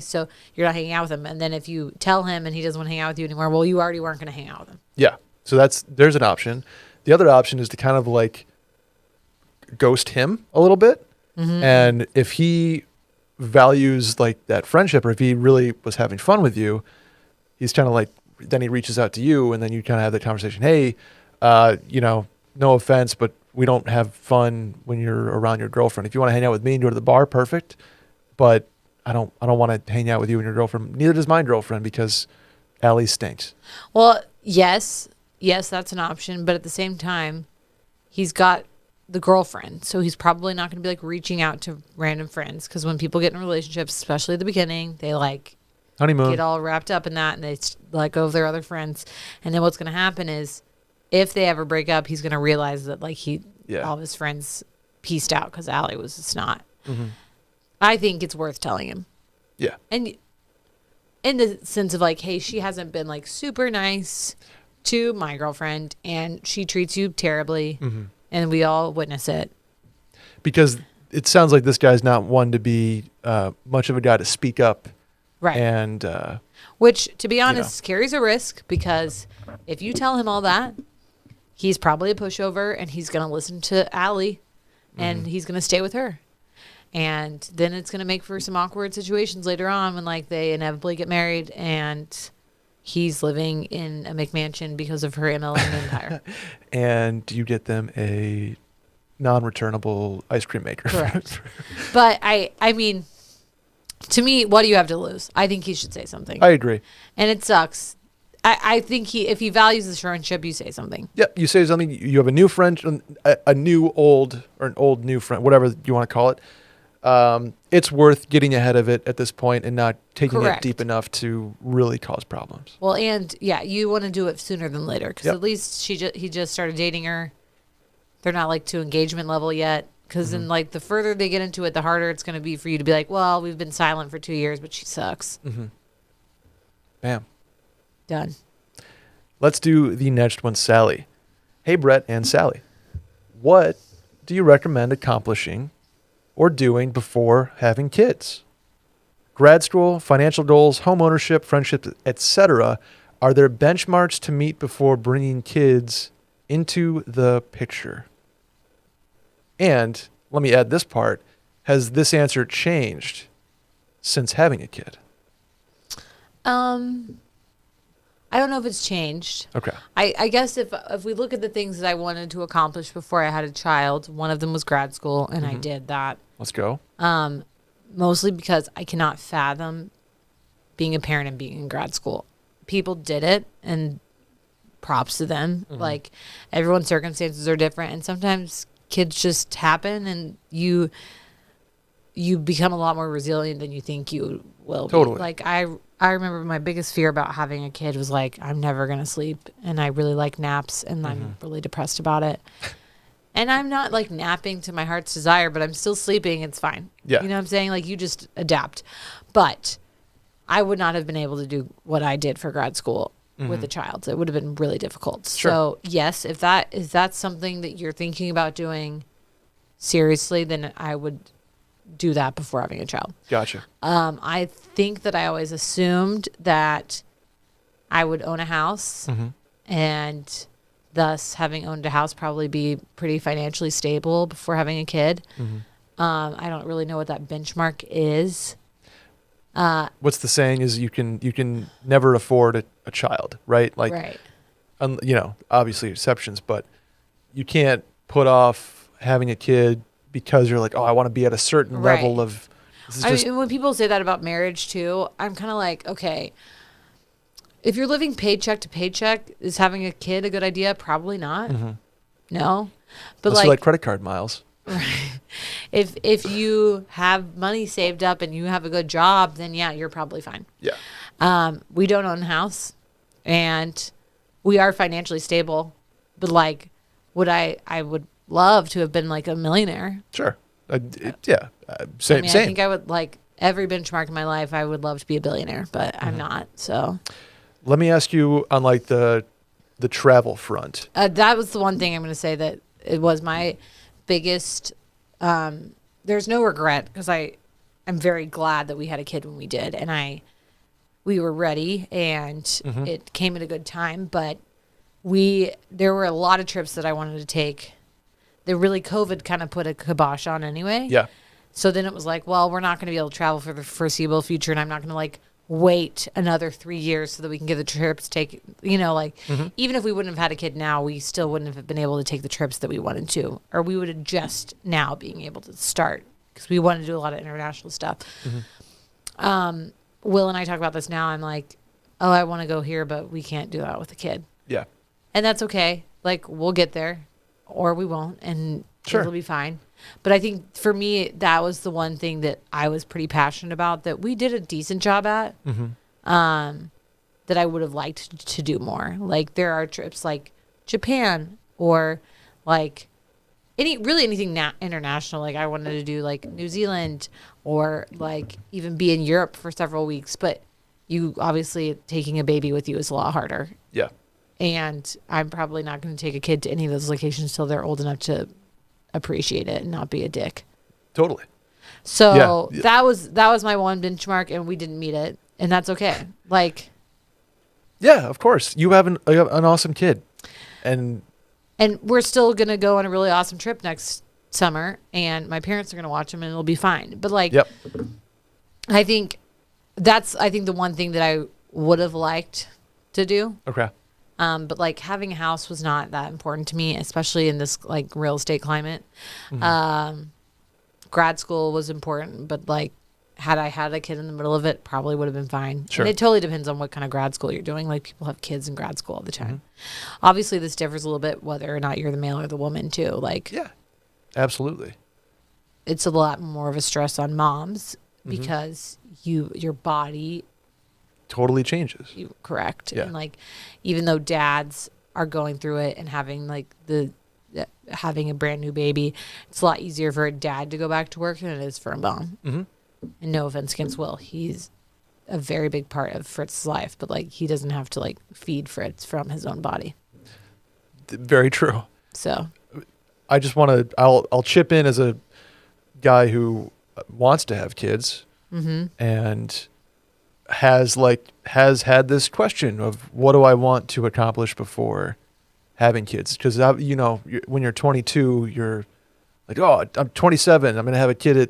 [SPEAKER 2] so you're not hanging out with him, and then if you tell him and he doesn't want to hang out with you anymore, well, you already weren't going to hang out with him.
[SPEAKER 1] yeah, so there's an option. The other option is to kind of like ghost him a little bit, and if he values like that friendship, or if he really was having fun with you, he's kind of like then he reaches out to you, and then you kind of have the conversation. Hey, no offense, but we don't have fun when you're around your girlfriend. If you want to hang out with me and go to the bar, perfect. But I don't want to hang out with you and your girlfriend. Neither does my girlfriend because Allie stinks.
[SPEAKER 2] Well, yes, that's an option. But at the same time, he's got the girlfriend. So he's probably not going to be like reaching out to random friends. Because when people get in relationships, especially at the beginning, they like
[SPEAKER 1] honeymoon,
[SPEAKER 2] get all wrapped up in that and they let go of their other friends. And then what's going to happen is if they ever break up, he's going to realize that like all of his friends pieced out because Allie was a snot. Mm-hmm. I think it's worth telling him.
[SPEAKER 1] Yeah.
[SPEAKER 2] And in the sense of like, hey, she hasn't been like super nice to my girlfriend and she treats you terribly and we all witness it.
[SPEAKER 1] Because it sounds like this guy's not one to be much of a guy to speak up.
[SPEAKER 2] Right.
[SPEAKER 1] And
[SPEAKER 2] which, to be honest, carries a risk because if you tell him all that, he's probably a pushover and he's going to listen to Allie and he's going to stay with her. And then it's going to make for some awkward situations later on when like they inevitably get married and he's living in a McMansion because of her MLM empire.
[SPEAKER 1] And you get them a non-returnable ice cream maker.
[SPEAKER 2] Correct. But I mean, to me, what do you have to lose? I think he should say something.
[SPEAKER 1] I agree.
[SPEAKER 2] And it sucks. I think if he values his friendship, you say something.
[SPEAKER 1] Yep, you say something. You have a new friend, a new old, or an old new friend, whatever you want to call it. It's worth getting ahead of it at this point and not taking it deep enough to really cause problems.
[SPEAKER 2] Well, and you want to do it sooner than later because at least he just started dating her. They're not like to engagement level yet because then like the further they get into it, the harder it's going to be for you to be like, well, we've been silent for 2 years, but she sucks.
[SPEAKER 1] Mm-hmm. Bam.
[SPEAKER 2] Done.
[SPEAKER 1] Let's do the next one, Sally. Hey, Brett and Sally. What do you recommend accomplishing or doing before having kids? Grad school, financial goals, home ownership, friendships, etc. Are there benchmarks to meet before bringing kids into the picture? And let me add this part. Has this answer changed since having a kid?
[SPEAKER 2] I don't know if it's changed.
[SPEAKER 1] Okay.
[SPEAKER 2] I guess if we look at the things that I wanted to accomplish before I had a child, one of them was grad school, and I did that.
[SPEAKER 1] Let's go.
[SPEAKER 2] Mostly because I cannot fathom being a parent and being in grad school. People did it, and props to them. Like, everyone's circumstances are different, and sometimes kids just happen, and you become a lot more resilient than you think you will
[SPEAKER 1] Totally.
[SPEAKER 2] be. Like, I remember my biggest fear about having a kid was like, I'm never going to sleep. And I really like naps and I'm really depressed about it. And I'm not like napping to my heart's desire, but I'm still sleeping. It's fine.
[SPEAKER 1] Yeah.
[SPEAKER 2] You know what I'm saying? Like you just adapt. But I would not have been able to do what I did for grad school with a child. It would have been really difficult.
[SPEAKER 1] Sure.
[SPEAKER 2] So yes, if that's something that you're thinking about doing seriously, then I would do that before having a child.
[SPEAKER 1] Gotcha.
[SPEAKER 2] I think that I always assumed that I would own a house and thus having owned a house probably be pretty financially stable before having a kid. I don't really know what that benchmark is.
[SPEAKER 1] What's the saying is you can never afford a child, right? Like,
[SPEAKER 2] right.
[SPEAKER 1] Obviously exceptions, but you can't put off having a kid because you're like, oh, I want to be at a certain level of.
[SPEAKER 2] I mean, when people say that about marriage too, I'm kind of like, okay, if you're living paycheck to paycheck, is having a kid a good idea? Probably not. No, but
[SPEAKER 1] unless you like credit card miles.
[SPEAKER 2] Right. If you have money saved up and you have a good job, then yeah, you're probably fine.
[SPEAKER 1] Yeah.
[SPEAKER 2] We don't own a house, and we are financially stable, but like, I would love to have been like a millionaire.
[SPEAKER 1] Sure. Yeah. Same.
[SPEAKER 2] I think I would like every benchmark in my life. I would love to be a billionaire, but I'm not. So
[SPEAKER 1] let me ask you on like the travel front.
[SPEAKER 2] That was the one thing I'm going to say that it was my biggest. There's no regret because I'm very glad that we had a kid when we did, and we were ready, and it came at a good time. But there were a lot of trips that I wanted to take. They really COVID kind of put a kibosh on anyway.
[SPEAKER 1] Yeah.
[SPEAKER 2] So then it was like, well, we're not going to be able to travel for the foreseeable future, and I'm not going to like wait another 3 years so that we can get the trips take, like even if we wouldn't have had a kid now, we still wouldn't have been able to take the trips that we wanted to, or we would have just now being able to start because we want to do a lot of international stuff. Will and I talk about this now. I'm like, oh, I want to go here, but we can't do that with a kid.
[SPEAKER 1] Yeah.
[SPEAKER 2] And that's okay. Like, we'll get there or we won't, and
[SPEAKER 1] Sure.
[SPEAKER 2] it'll be fine. But I think for me, that was the one thing that I was pretty passionate about that we did a decent job at, that I would have liked to do more. Like, there are trips like Japan or like anything international. Like, I wanted to do like New Zealand or like even be in Europe for several weeks. But you obviously taking a baby with you is a lot harder.
[SPEAKER 1] Yeah.
[SPEAKER 2] And I'm probably not going to take a kid to any of those locations till they're old enough to appreciate it and not be a dick.
[SPEAKER 1] Totally.
[SPEAKER 2] So
[SPEAKER 1] Yeah.
[SPEAKER 2] that was my one benchmark, and we didn't meet it, and that's okay. Like,
[SPEAKER 1] Yeah, of course. You have an awesome kid, and
[SPEAKER 2] we're still gonna go on a really awesome trip next summer, and my parents are gonna watch them, and it'll be fine. But like,
[SPEAKER 1] yep.
[SPEAKER 2] I think the one thing that I would have liked to do.
[SPEAKER 1] Okay.
[SPEAKER 2] But like having a house was not that important to me, especially in this like real estate climate. Grad school was important, but like had I had a kid in the middle of it, probably would have been fine.
[SPEAKER 1] Sure.
[SPEAKER 2] And it totally depends on what kind of grad school you're doing. Like people have kids in grad school all the time. Obviously this differs a little bit whether or not you're the male or the woman too. Like
[SPEAKER 1] Yeah, absolutely.
[SPEAKER 2] it's a lot more of a stress on moms because your body
[SPEAKER 1] Totally changes.
[SPEAKER 2] correct.
[SPEAKER 1] Yeah.
[SPEAKER 2] And like even though dads are going through it and having like having a brand new baby, it's a lot easier for a dad to go back to work than it is for a mom. And no offense against Will, he's a very big part of Fritz's life, but like he doesn't have to like feed Fritz from his own body.
[SPEAKER 1] Very true.
[SPEAKER 2] So
[SPEAKER 1] I just want to. I'll chip in as a guy who wants to have kids and has had this question of what do I want to accomplish before having kids? Because when you're 22, you're like, oh, I'm 27. I'm gonna have a kid at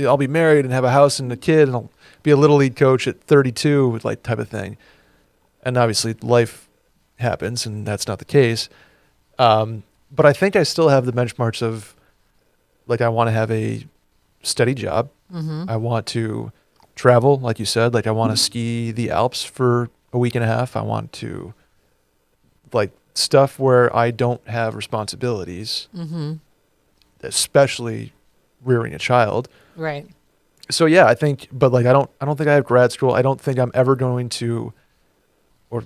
[SPEAKER 1] I'll be married and have a house and a kid, and I'll be a little league coach at 32, like type of thing. And obviously, life happens, and that's not the case. But I think I still have the benchmarks of, like, I want to have a steady job. I want to travel, like you said. Like, I want to ski the Alps for a week and a half. I want to, like, stuff where I don't have responsibilities, especially rearing a child.
[SPEAKER 2] right.
[SPEAKER 1] So yeah, I think, but like, I don't think I have grad school. I don't think I'm ever going to, or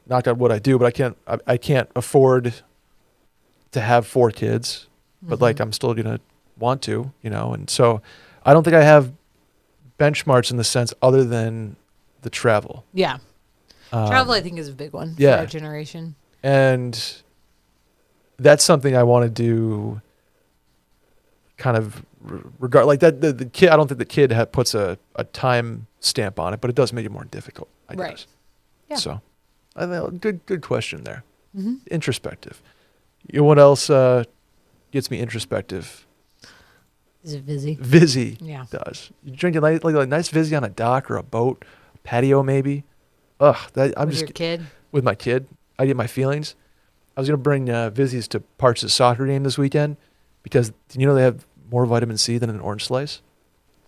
[SPEAKER 1] knock on wood, I do, but I can't afford to have 4 kids, but like, I'm still going to want to, and so I don't think I have benchmarks in the sense other than the travel.
[SPEAKER 2] Yeah. Travel, I think, is a big one
[SPEAKER 1] yeah.
[SPEAKER 2] for our generation.
[SPEAKER 1] And that's something I want to do kind of regard, like that, the kid, I don't think the kid puts a time stamp on it, but it does make it more difficult, I
[SPEAKER 2] Right.
[SPEAKER 1] guess.
[SPEAKER 2] Yeah.
[SPEAKER 1] So I think good question there. Introspective. What else gets me introspective?
[SPEAKER 2] Is it busy?
[SPEAKER 1] Vizzy
[SPEAKER 2] Yeah.
[SPEAKER 1] does. You drink like a nice Vizzy on a dock or a boat, patio maybe. Ugh, I'm
[SPEAKER 2] With
[SPEAKER 1] just
[SPEAKER 2] your kid?
[SPEAKER 1] with my kid. I get my feelings. I was gonna bring Vizzy's to Parks' soccer game this weekend because they have more vitamin C than an orange slice.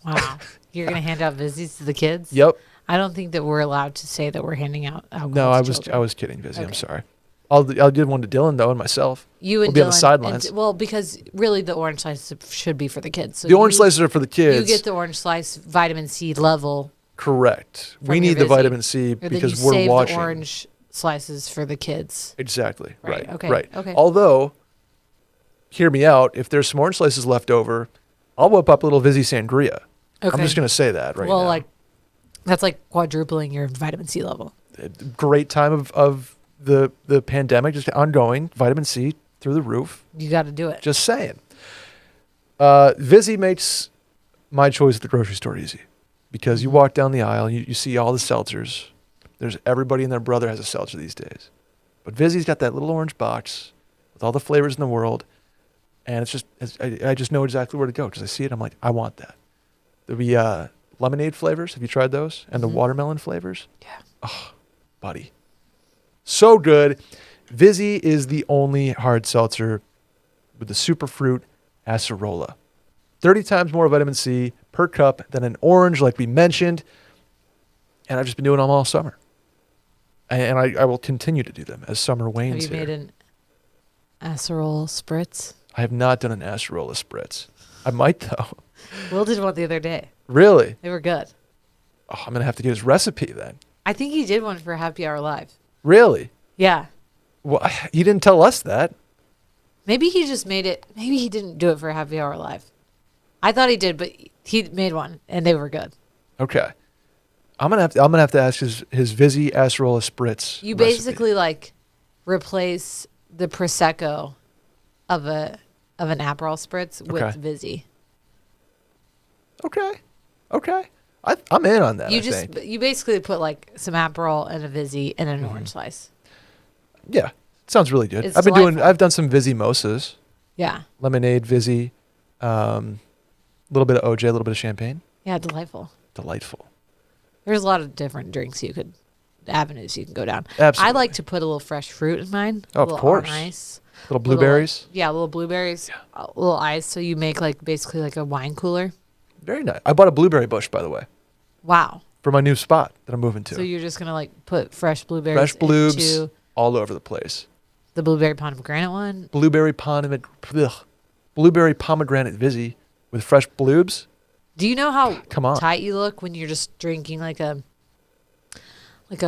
[SPEAKER 2] Wow. You're going to hand out Vizzies to the kids?
[SPEAKER 1] Yep.
[SPEAKER 2] I don't think that we're allowed to say that we're handing out alcohol
[SPEAKER 1] No,
[SPEAKER 2] to
[SPEAKER 1] I
[SPEAKER 2] children.
[SPEAKER 1] was kidding, Vizzy. I'm
[SPEAKER 2] Okay.
[SPEAKER 1] sorry. I'll give one to Dylan though, and myself.
[SPEAKER 2] You and
[SPEAKER 1] We'll be on the
[SPEAKER 2] Dylan-
[SPEAKER 1] sidelines.
[SPEAKER 2] well, because really the orange slices should be for the kids. So
[SPEAKER 1] The orange slices are for the kids.
[SPEAKER 2] You get the orange slice vitamin C level.
[SPEAKER 1] Correct.
[SPEAKER 2] from
[SPEAKER 1] We
[SPEAKER 2] your
[SPEAKER 1] need the
[SPEAKER 2] Vizzy.
[SPEAKER 1] vitamin C
[SPEAKER 2] Or then
[SPEAKER 1] because
[SPEAKER 2] you
[SPEAKER 1] we're
[SPEAKER 2] save
[SPEAKER 1] watching.
[SPEAKER 2] the orange slices for the kids.
[SPEAKER 1] Exactly.
[SPEAKER 2] Right,
[SPEAKER 1] Right.
[SPEAKER 2] okay,
[SPEAKER 1] Right.
[SPEAKER 2] okay.
[SPEAKER 1] Although, hear me out. If there's some orange slices left over, I'll whip up a little Vizzy sangria.
[SPEAKER 2] Okay.
[SPEAKER 1] I'm just gonna say that right
[SPEAKER 2] well,
[SPEAKER 1] now.
[SPEAKER 2] like that's like quadrupling your vitamin C level.
[SPEAKER 1] Great time of the pandemic, just ongoing. Vitamin C through the roof.
[SPEAKER 2] You got to do it.
[SPEAKER 1] Just saying. Vizzy makes my choice at the grocery store easy because you walk down the aisle, you see all the seltzers. There's everybody and their brother has a seltzer these days. But Vizzy's got that little orange box with all the flavors in the world. And I just know exactly where to go because I see it. I'm like, I want that. There'll be lemonade flavors. Have you tried those? And the watermelon flavors?
[SPEAKER 2] Yeah.
[SPEAKER 1] Oh, buddy. So good. Vizzy is the only hard seltzer with the superfruit acerola. 30 times more vitamin C per cup than an orange, like we mentioned. And I've just been doing them all summer. And I will continue to do them as summer wanes.
[SPEAKER 2] Have you made an acerola spritz?
[SPEAKER 1] I have not done an acerola spritz. I might, though.
[SPEAKER 2] Will did one the other day.
[SPEAKER 1] Really?
[SPEAKER 2] They were good.
[SPEAKER 1] Oh, I'm going to have to get his recipe then.
[SPEAKER 2] I think he did one for Happy Hour Live.
[SPEAKER 1] Really?
[SPEAKER 2] Yeah.
[SPEAKER 1] Well, you didn't tell us that.
[SPEAKER 2] Maybe he just made it. Maybe he didn't do it for Happy Hour Live. I thought he did, but he made one, and they were good.
[SPEAKER 1] Okay. I'm gonna have to ask his Vizzy acerola spritz.
[SPEAKER 2] You
[SPEAKER 1] recipe.
[SPEAKER 2] basically like replace the prosecco of an Aperol spritz with Vizzy.
[SPEAKER 1] Okay. I'm in on that.
[SPEAKER 2] You basically put like some Aperol and a Vizzy and an orange slice.
[SPEAKER 1] Yeah, sounds really good.
[SPEAKER 2] It's
[SPEAKER 1] I've done some Vizzy mosas.
[SPEAKER 2] Yeah.
[SPEAKER 1] Lemonade, Vizzy, a little bit of OJ, a little bit of champagne.
[SPEAKER 2] Yeah, delightful.
[SPEAKER 1] Delightful.
[SPEAKER 2] There's a lot of different avenues you can go down.
[SPEAKER 1] Absolutely.
[SPEAKER 2] I like to put a little fresh fruit in mine.
[SPEAKER 1] Oh, of course.
[SPEAKER 2] Ice.
[SPEAKER 1] Little blueberries.
[SPEAKER 2] Little blueberries. Yeah. A little ice. So you make like basically like a wine cooler.
[SPEAKER 1] Very nice. I bought a blueberry bush, by the way,
[SPEAKER 2] Wow.
[SPEAKER 1] for my new spot that I'm moving to.
[SPEAKER 2] So you're just gonna like put fresh blueberries
[SPEAKER 1] Fresh bloobs
[SPEAKER 2] into
[SPEAKER 1] all over the place.
[SPEAKER 2] the blueberry pomegranate one.
[SPEAKER 1] Blueberry pomegranate Vizzy with fresh bloobs.
[SPEAKER 2] Do you know how
[SPEAKER 1] Come on.
[SPEAKER 2] tight you look when you're just drinking like a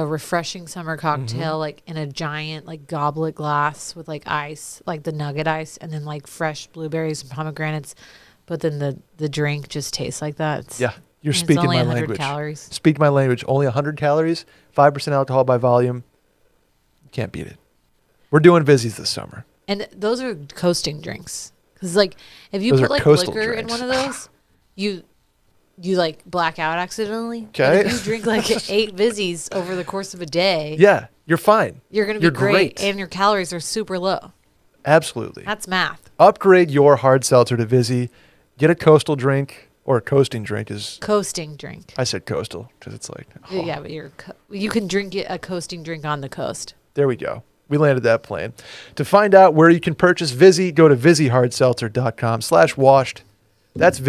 [SPEAKER 2] refreshing summer cocktail, like in a giant like goblet glass with like ice, like the nugget ice, and then like fresh blueberries and pomegranates, but then the drink just tastes like that.
[SPEAKER 1] Yeah, you're
[SPEAKER 2] and
[SPEAKER 1] speaking
[SPEAKER 2] it's only
[SPEAKER 1] my
[SPEAKER 2] 100
[SPEAKER 1] language.
[SPEAKER 2] calories.
[SPEAKER 1] Speak my language. Only 100 calories, 5% alcohol by volume. You can't beat it. We're doing Vizzies this summer.
[SPEAKER 2] And those are coasting drinks. Because like if you
[SPEAKER 1] Those
[SPEAKER 2] put
[SPEAKER 1] are
[SPEAKER 2] like
[SPEAKER 1] coastal
[SPEAKER 2] liquor
[SPEAKER 1] drinks.
[SPEAKER 2] in one of those, you like black out accidentally.
[SPEAKER 1] Okay.
[SPEAKER 2] And if you drink like 8 Vizzies over the course of a day,
[SPEAKER 1] Yeah, you're fine.
[SPEAKER 2] you're gonna be
[SPEAKER 1] You're
[SPEAKER 2] great,
[SPEAKER 1] great.
[SPEAKER 2] and your calories are super low.
[SPEAKER 1] Absolutely.
[SPEAKER 2] That's math.
[SPEAKER 1] Upgrade your hard seltzer to Vizzy. Get a coastal drink, or a coasting drink is.
[SPEAKER 2] Coasting drink.
[SPEAKER 1] I said coastal because it's like. Oh,
[SPEAKER 2] Yeah, but you can drink a coasting drink on the coast.
[SPEAKER 1] There we go. We landed that plane. To find out where you can purchase Vizzy, go to VizzyHardSeltzer.com/washed. That's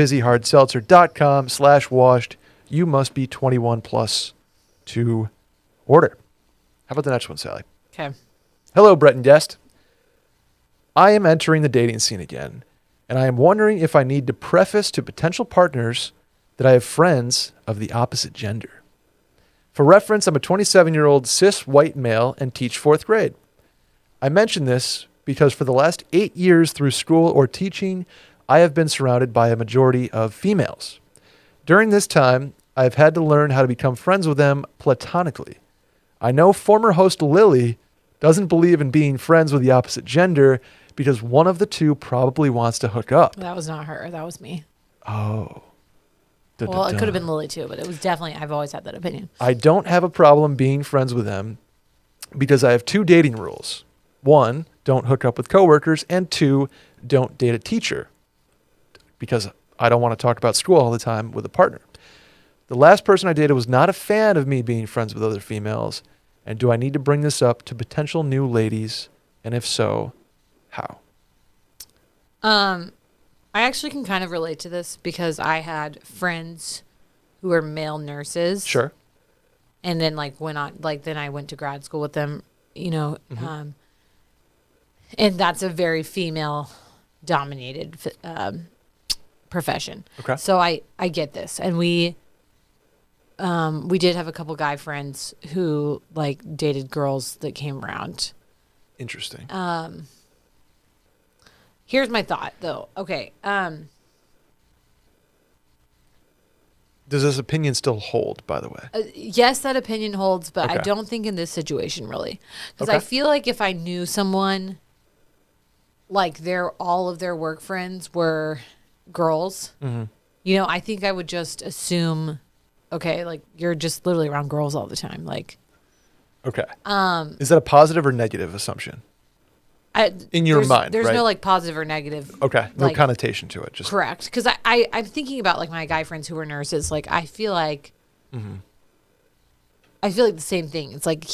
[SPEAKER 1] VizzyHardSeltzer.com/washed. You must be 21 plus to order. How about the next one, Sally?
[SPEAKER 2] Okay.
[SPEAKER 1] Hello, Brett and guest. I am entering the dating scene again, and I am wondering if I need to preface to potential partners that I have friends of the opposite gender. For reference, I'm a 27-year-old cis white male and teach 4th grade. I mention this because for the last 8 years through school or teaching, I have been surrounded by a majority of females. During this time, I've had to learn how to become friends with them platonically. I know former host Lily doesn't believe in being friends with the opposite gender because one of the two probably wants to hook up.
[SPEAKER 2] That was not her. That was me.
[SPEAKER 1] Oh.
[SPEAKER 2] Well, it could have been Lily too, but it was definitely, I've always had that opinion.
[SPEAKER 1] I don't have a problem being friends with them because I have 2 dating rules. 1, don't hook up with coworkers, and 2, don't date a teacher because I don't want to talk about school all the time with a partner. The last person I dated was not a fan of me being friends with other females. And do I need to bring this up to potential new ladies? And if so, how?
[SPEAKER 2] I actually can kind of relate to this because I had friends who were male nurses.
[SPEAKER 1] Sure.
[SPEAKER 2] And then then I went to grad school with them, and that's a very female dominated profession.
[SPEAKER 1] Okay.
[SPEAKER 2] So I get this. And we did have a couple guy friends who like dated girls that came around.
[SPEAKER 1] Interesting.
[SPEAKER 2] Here's my thought though. Okay.
[SPEAKER 1] Does this opinion still hold, by the way?
[SPEAKER 2] Yes, that opinion holds, but I
[SPEAKER 1] Okay.
[SPEAKER 2] don't think in this situation really. Because
[SPEAKER 1] Okay.
[SPEAKER 2] I feel like if I knew someone like all of their work friends were girls, I think I would just assume, okay, like you're just literally around girls all the time. Like,
[SPEAKER 1] Okay. Is that a positive or negative assumption? In your mind,
[SPEAKER 2] there's
[SPEAKER 1] right?
[SPEAKER 2] no like positive or negative.
[SPEAKER 1] Okay, no
[SPEAKER 2] like,
[SPEAKER 1] connotation to it. Just
[SPEAKER 2] correct. Because I'm thinking about like my guy friends who are nurses. Like I feel like the same thing. It's like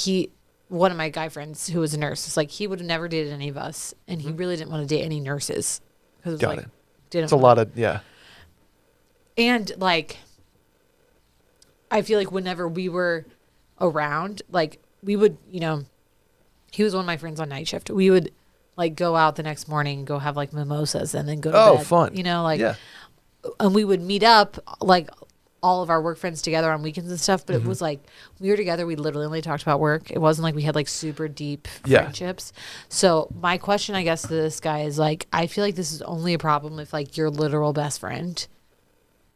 [SPEAKER 2] one of my guy friends who was a nurse. It's like he would have never dated any of us, and he really didn't want to date any nurses because
[SPEAKER 1] got
[SPEAKER 2] like
[SPEAKER 1] it.
[SPEAKER 2] didn't.
[SPEAKER 1] It's a lot of yeah.
[SPEAKER 2] And like, I feel like whenever we were around, like we would, he was one of my friends on night shift. We would like go out the next morning, go have like mimosas, and then go to bed.
[SPEAKER 1] Fun.
[SPEAKER 2] Yeah. And we would meet up like all of our work friends together on weekends and stuff. But it was like we were together. We literally only talked about work. It wasn't like we had like super deep friendships. So my question, I guess, to this guy is like, I feel like this is only a problem if like your literal best friend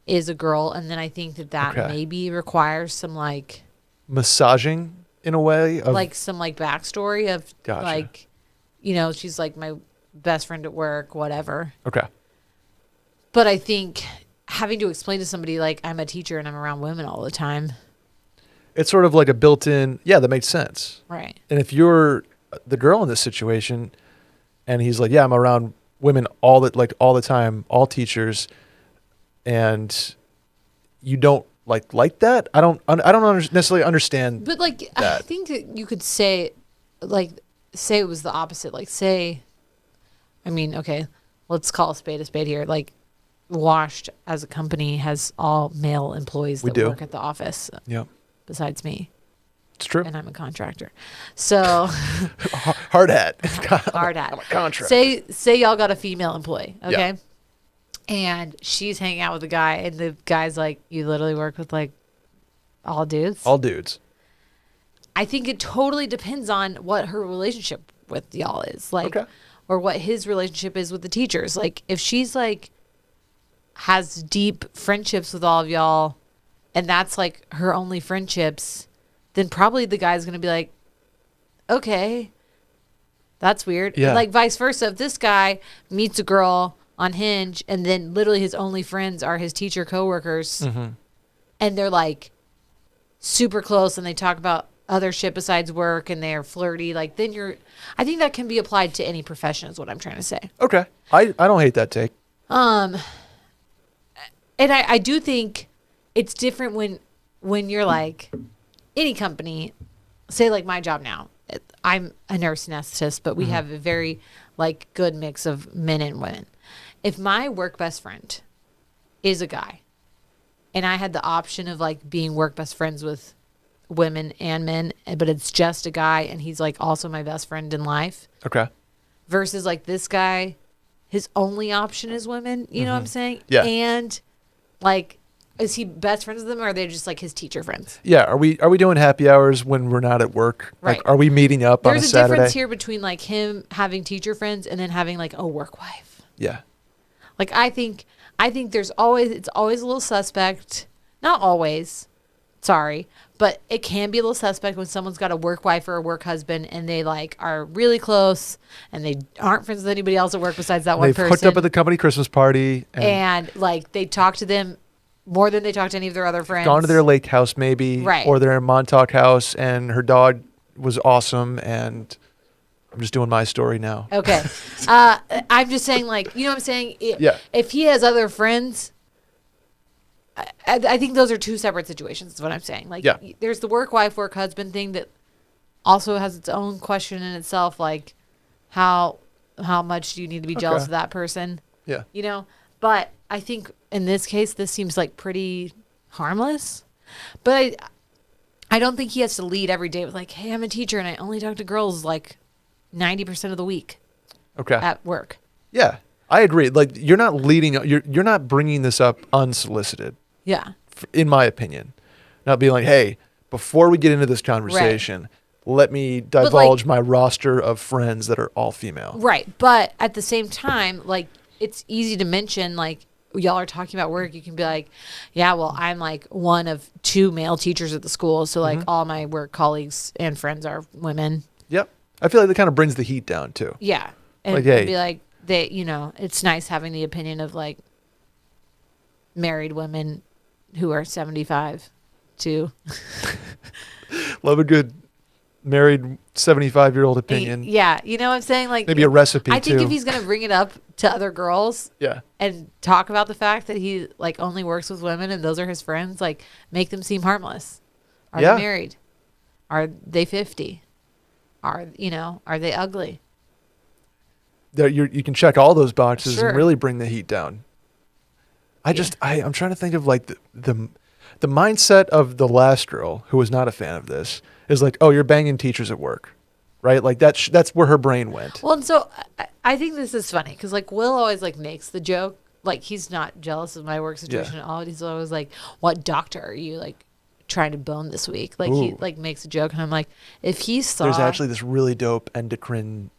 [SPEAKER 2] is a girl, and then I think that maybe requires some like
[SPEAKER 1] massaging in a way of
[SPEAKER 2] like some like backstory of like, she's like my best friend at work, whatever.
[SPEAKER 1] Okay.
[SPEAKER 2] But I think having to explain to somebody like I'm a teacher and I'm around women all the time.
[SPEAKER 1] It's sort of like a built-in, that makes sense.
[SPEAKER 2] Right.
[SPEAKER 1] And if you're the girl in this situation and he's like, I'm around women all the time, all teachers, and you don't like that, I don't necessarily understand.
[SPEAKER 2] But like
[SPEAKER 1] that.
[SPEAKER 2] I think that you could say it was the opposite. Like okay, let's call a spade here. Like Washed as a company has all male employees that work at the office.
[SPEAKER 1] Yeah.
[SPEAKER 2] Besides me.
[SPEAKER 1] It's true.
[SPEAKER 2] And I'm a contractor. So
[SPEAKER 1] hard hat.
[SPEAKER 2] Hard hat.
[SPEAKER 1] I'm a contractor.
[SPEAKER 2] Say y'all got a female employee, okay?
[SPEAKER 1] Yeah.
[SPEAKER 2] And she's hanging out with a guy, and the guy's like, you literally work with like all dudes?
[SPEAKER 1] All dudes.
[SPEAKER 2] I think it totally depends on what her relationship with y'all is. Like, or what his relationship is with the teachers. Like, if she's like, has deep friendships with all of y'all, and that's like her only friendships, then probably the guy's going to be like, okay, that's weird.
[SPEAKER 1] Yeah.
[SPEAKER 2] And like vice versa. If this guy meets a girl on Hinge and then literally his only friends are his teacher coworkers and they're like super close and they talk about other shit besides work and they're flirty, like then I think that can be applied to any profession is what I'm trying to say.
[SPEAKER 1] Okay. I don't hate that take.
[SPEAKER 2] And I do think it's different when you're like any company, say like my job now. I'm a nurse anesthetist, but we have a very like good mix of men and women. If my work best friend is a guy and I had the option of like being work best friends with women and men, but it's just a guy and he's like also my best friend in life.
[SPEAKER 1] Okay.
[SPEAKER 2] Versus like this guy, his only option is women. You know what I'm saying?
[SPEAKER 1] Yeah.
[SPEAKER 2] And like, is he best friends with them, or are they just like his teacher friends?
[SPEAKER 1] Yeah. Are we doing happy hours when we're not at work?
[SPEAKER 2] Right.
[SPEAKER 1] Like, are we meeting up on a Saturday?
[SPEAKER 2] There's a difference here between like him having teacher friends and then having like a work wife.
[SPEAKER 1] Yeah.
[SPEAKER 2] Like I think it's always a little suspect. Not always. Sorry, but it can be a little suspect when someone's got a work wife or a work husband and they like are really close and they aren't friends with anybody else at work besides that one person.
[SPEAKER 1] They've hooked up at the company Christmas party
[SPEAKER 2] and like they talk to them more than they talk to any of their other friends.
[SPEAKER 1] Gone to their lake house maybe,
[SPEAKER 2] right?
[SPEAKER 1] Or their Montauk house, and her dog was awesome. And I'm just doing my story now.
[SPEAKER 2] Okay, I'm just saying, like, you know what I'm saying? If he has other friends. I think those are two separate situations is what I'm saying. Like, there's the work wife, work husband thing that also has its own question in itself. Like, how much do you need to be jealous of that person?
[SPEAKER 1] Yeah.
[SPEAKER 2] You know? But I think in this case, this seems like pretty harmless. But I don't think he has to lead every day with like, hey, I'm a teacher and I only talk to girls like 90% of the week.
[SPEAKER 1] Okay.
[SPEAKER 2] At work.
[SPEAKER 1] Yeah. I agree. Like, you're not leading, you're not bringing this up unsolicited.
[SPEAKER 2] Yeah.
[SPEAKER 1] In my opinion. Not being like, hey, before we get into this conversation, let me divulge my roster of friends that are all female.
[SPEAKER 2] Right. But at the same time, like, it's easy to mention, like, y'all are talking about work. You can be like, yeah, well, I'm like one of 2 male teachers at the school. So, like, all my work colleagues and friends are women.
[SPEAKER 1] Yep. I feel like that kind of brings the heat down, too.
[SPEAKER 2] Yeah. And
[SPEAKER 1] like, hey.
[SPEAKER 2] Be like, it's nice having the opinion of, like, married women who are 75 too.
[SPEAKER 1] Love a good married 75-year-old opinion.
[SPEAKER 2] Yeah, you know what I'm saying? Like
[SPEAKER 1] Maybe a recipe
[SPEAKER 2] I think
[SPEAKER 1] too.
[SPEAKER 2] if he's gonna bring it up to other girls,
[SPEAKER 1] Yeah.
[SPEAKER 2] and talk about the fact that he like only works with women and those are his friends, like make them seem harmless. Are
[SPEAKER 1] Yeah.
[SPEAKER 2] they married? Are they 50? Are they ugly?
[SPEAKER 1] You can check all those boxes
[SPEAKER 2] Sure.
[SPEAKER 1] and really bring the heat down. I'm trying to think of like the mindset of the last girl who was not a fan of this is like, oh, you're banging teachers at work, right? Like that's where her brain went.
[SPEAKER 2] Well, and so I think this is funny because like Will always like makes the joke, like he's not jealous of my work situation at all. He's always like, "What doctor are you like trying to bone this week?" Like he
[SPEAKER 1] Ooh.
[SPEAKER 2] like makes a joke, and I'm like, if he saw,
[SPEAKER 1] There's actually this really dope endocrine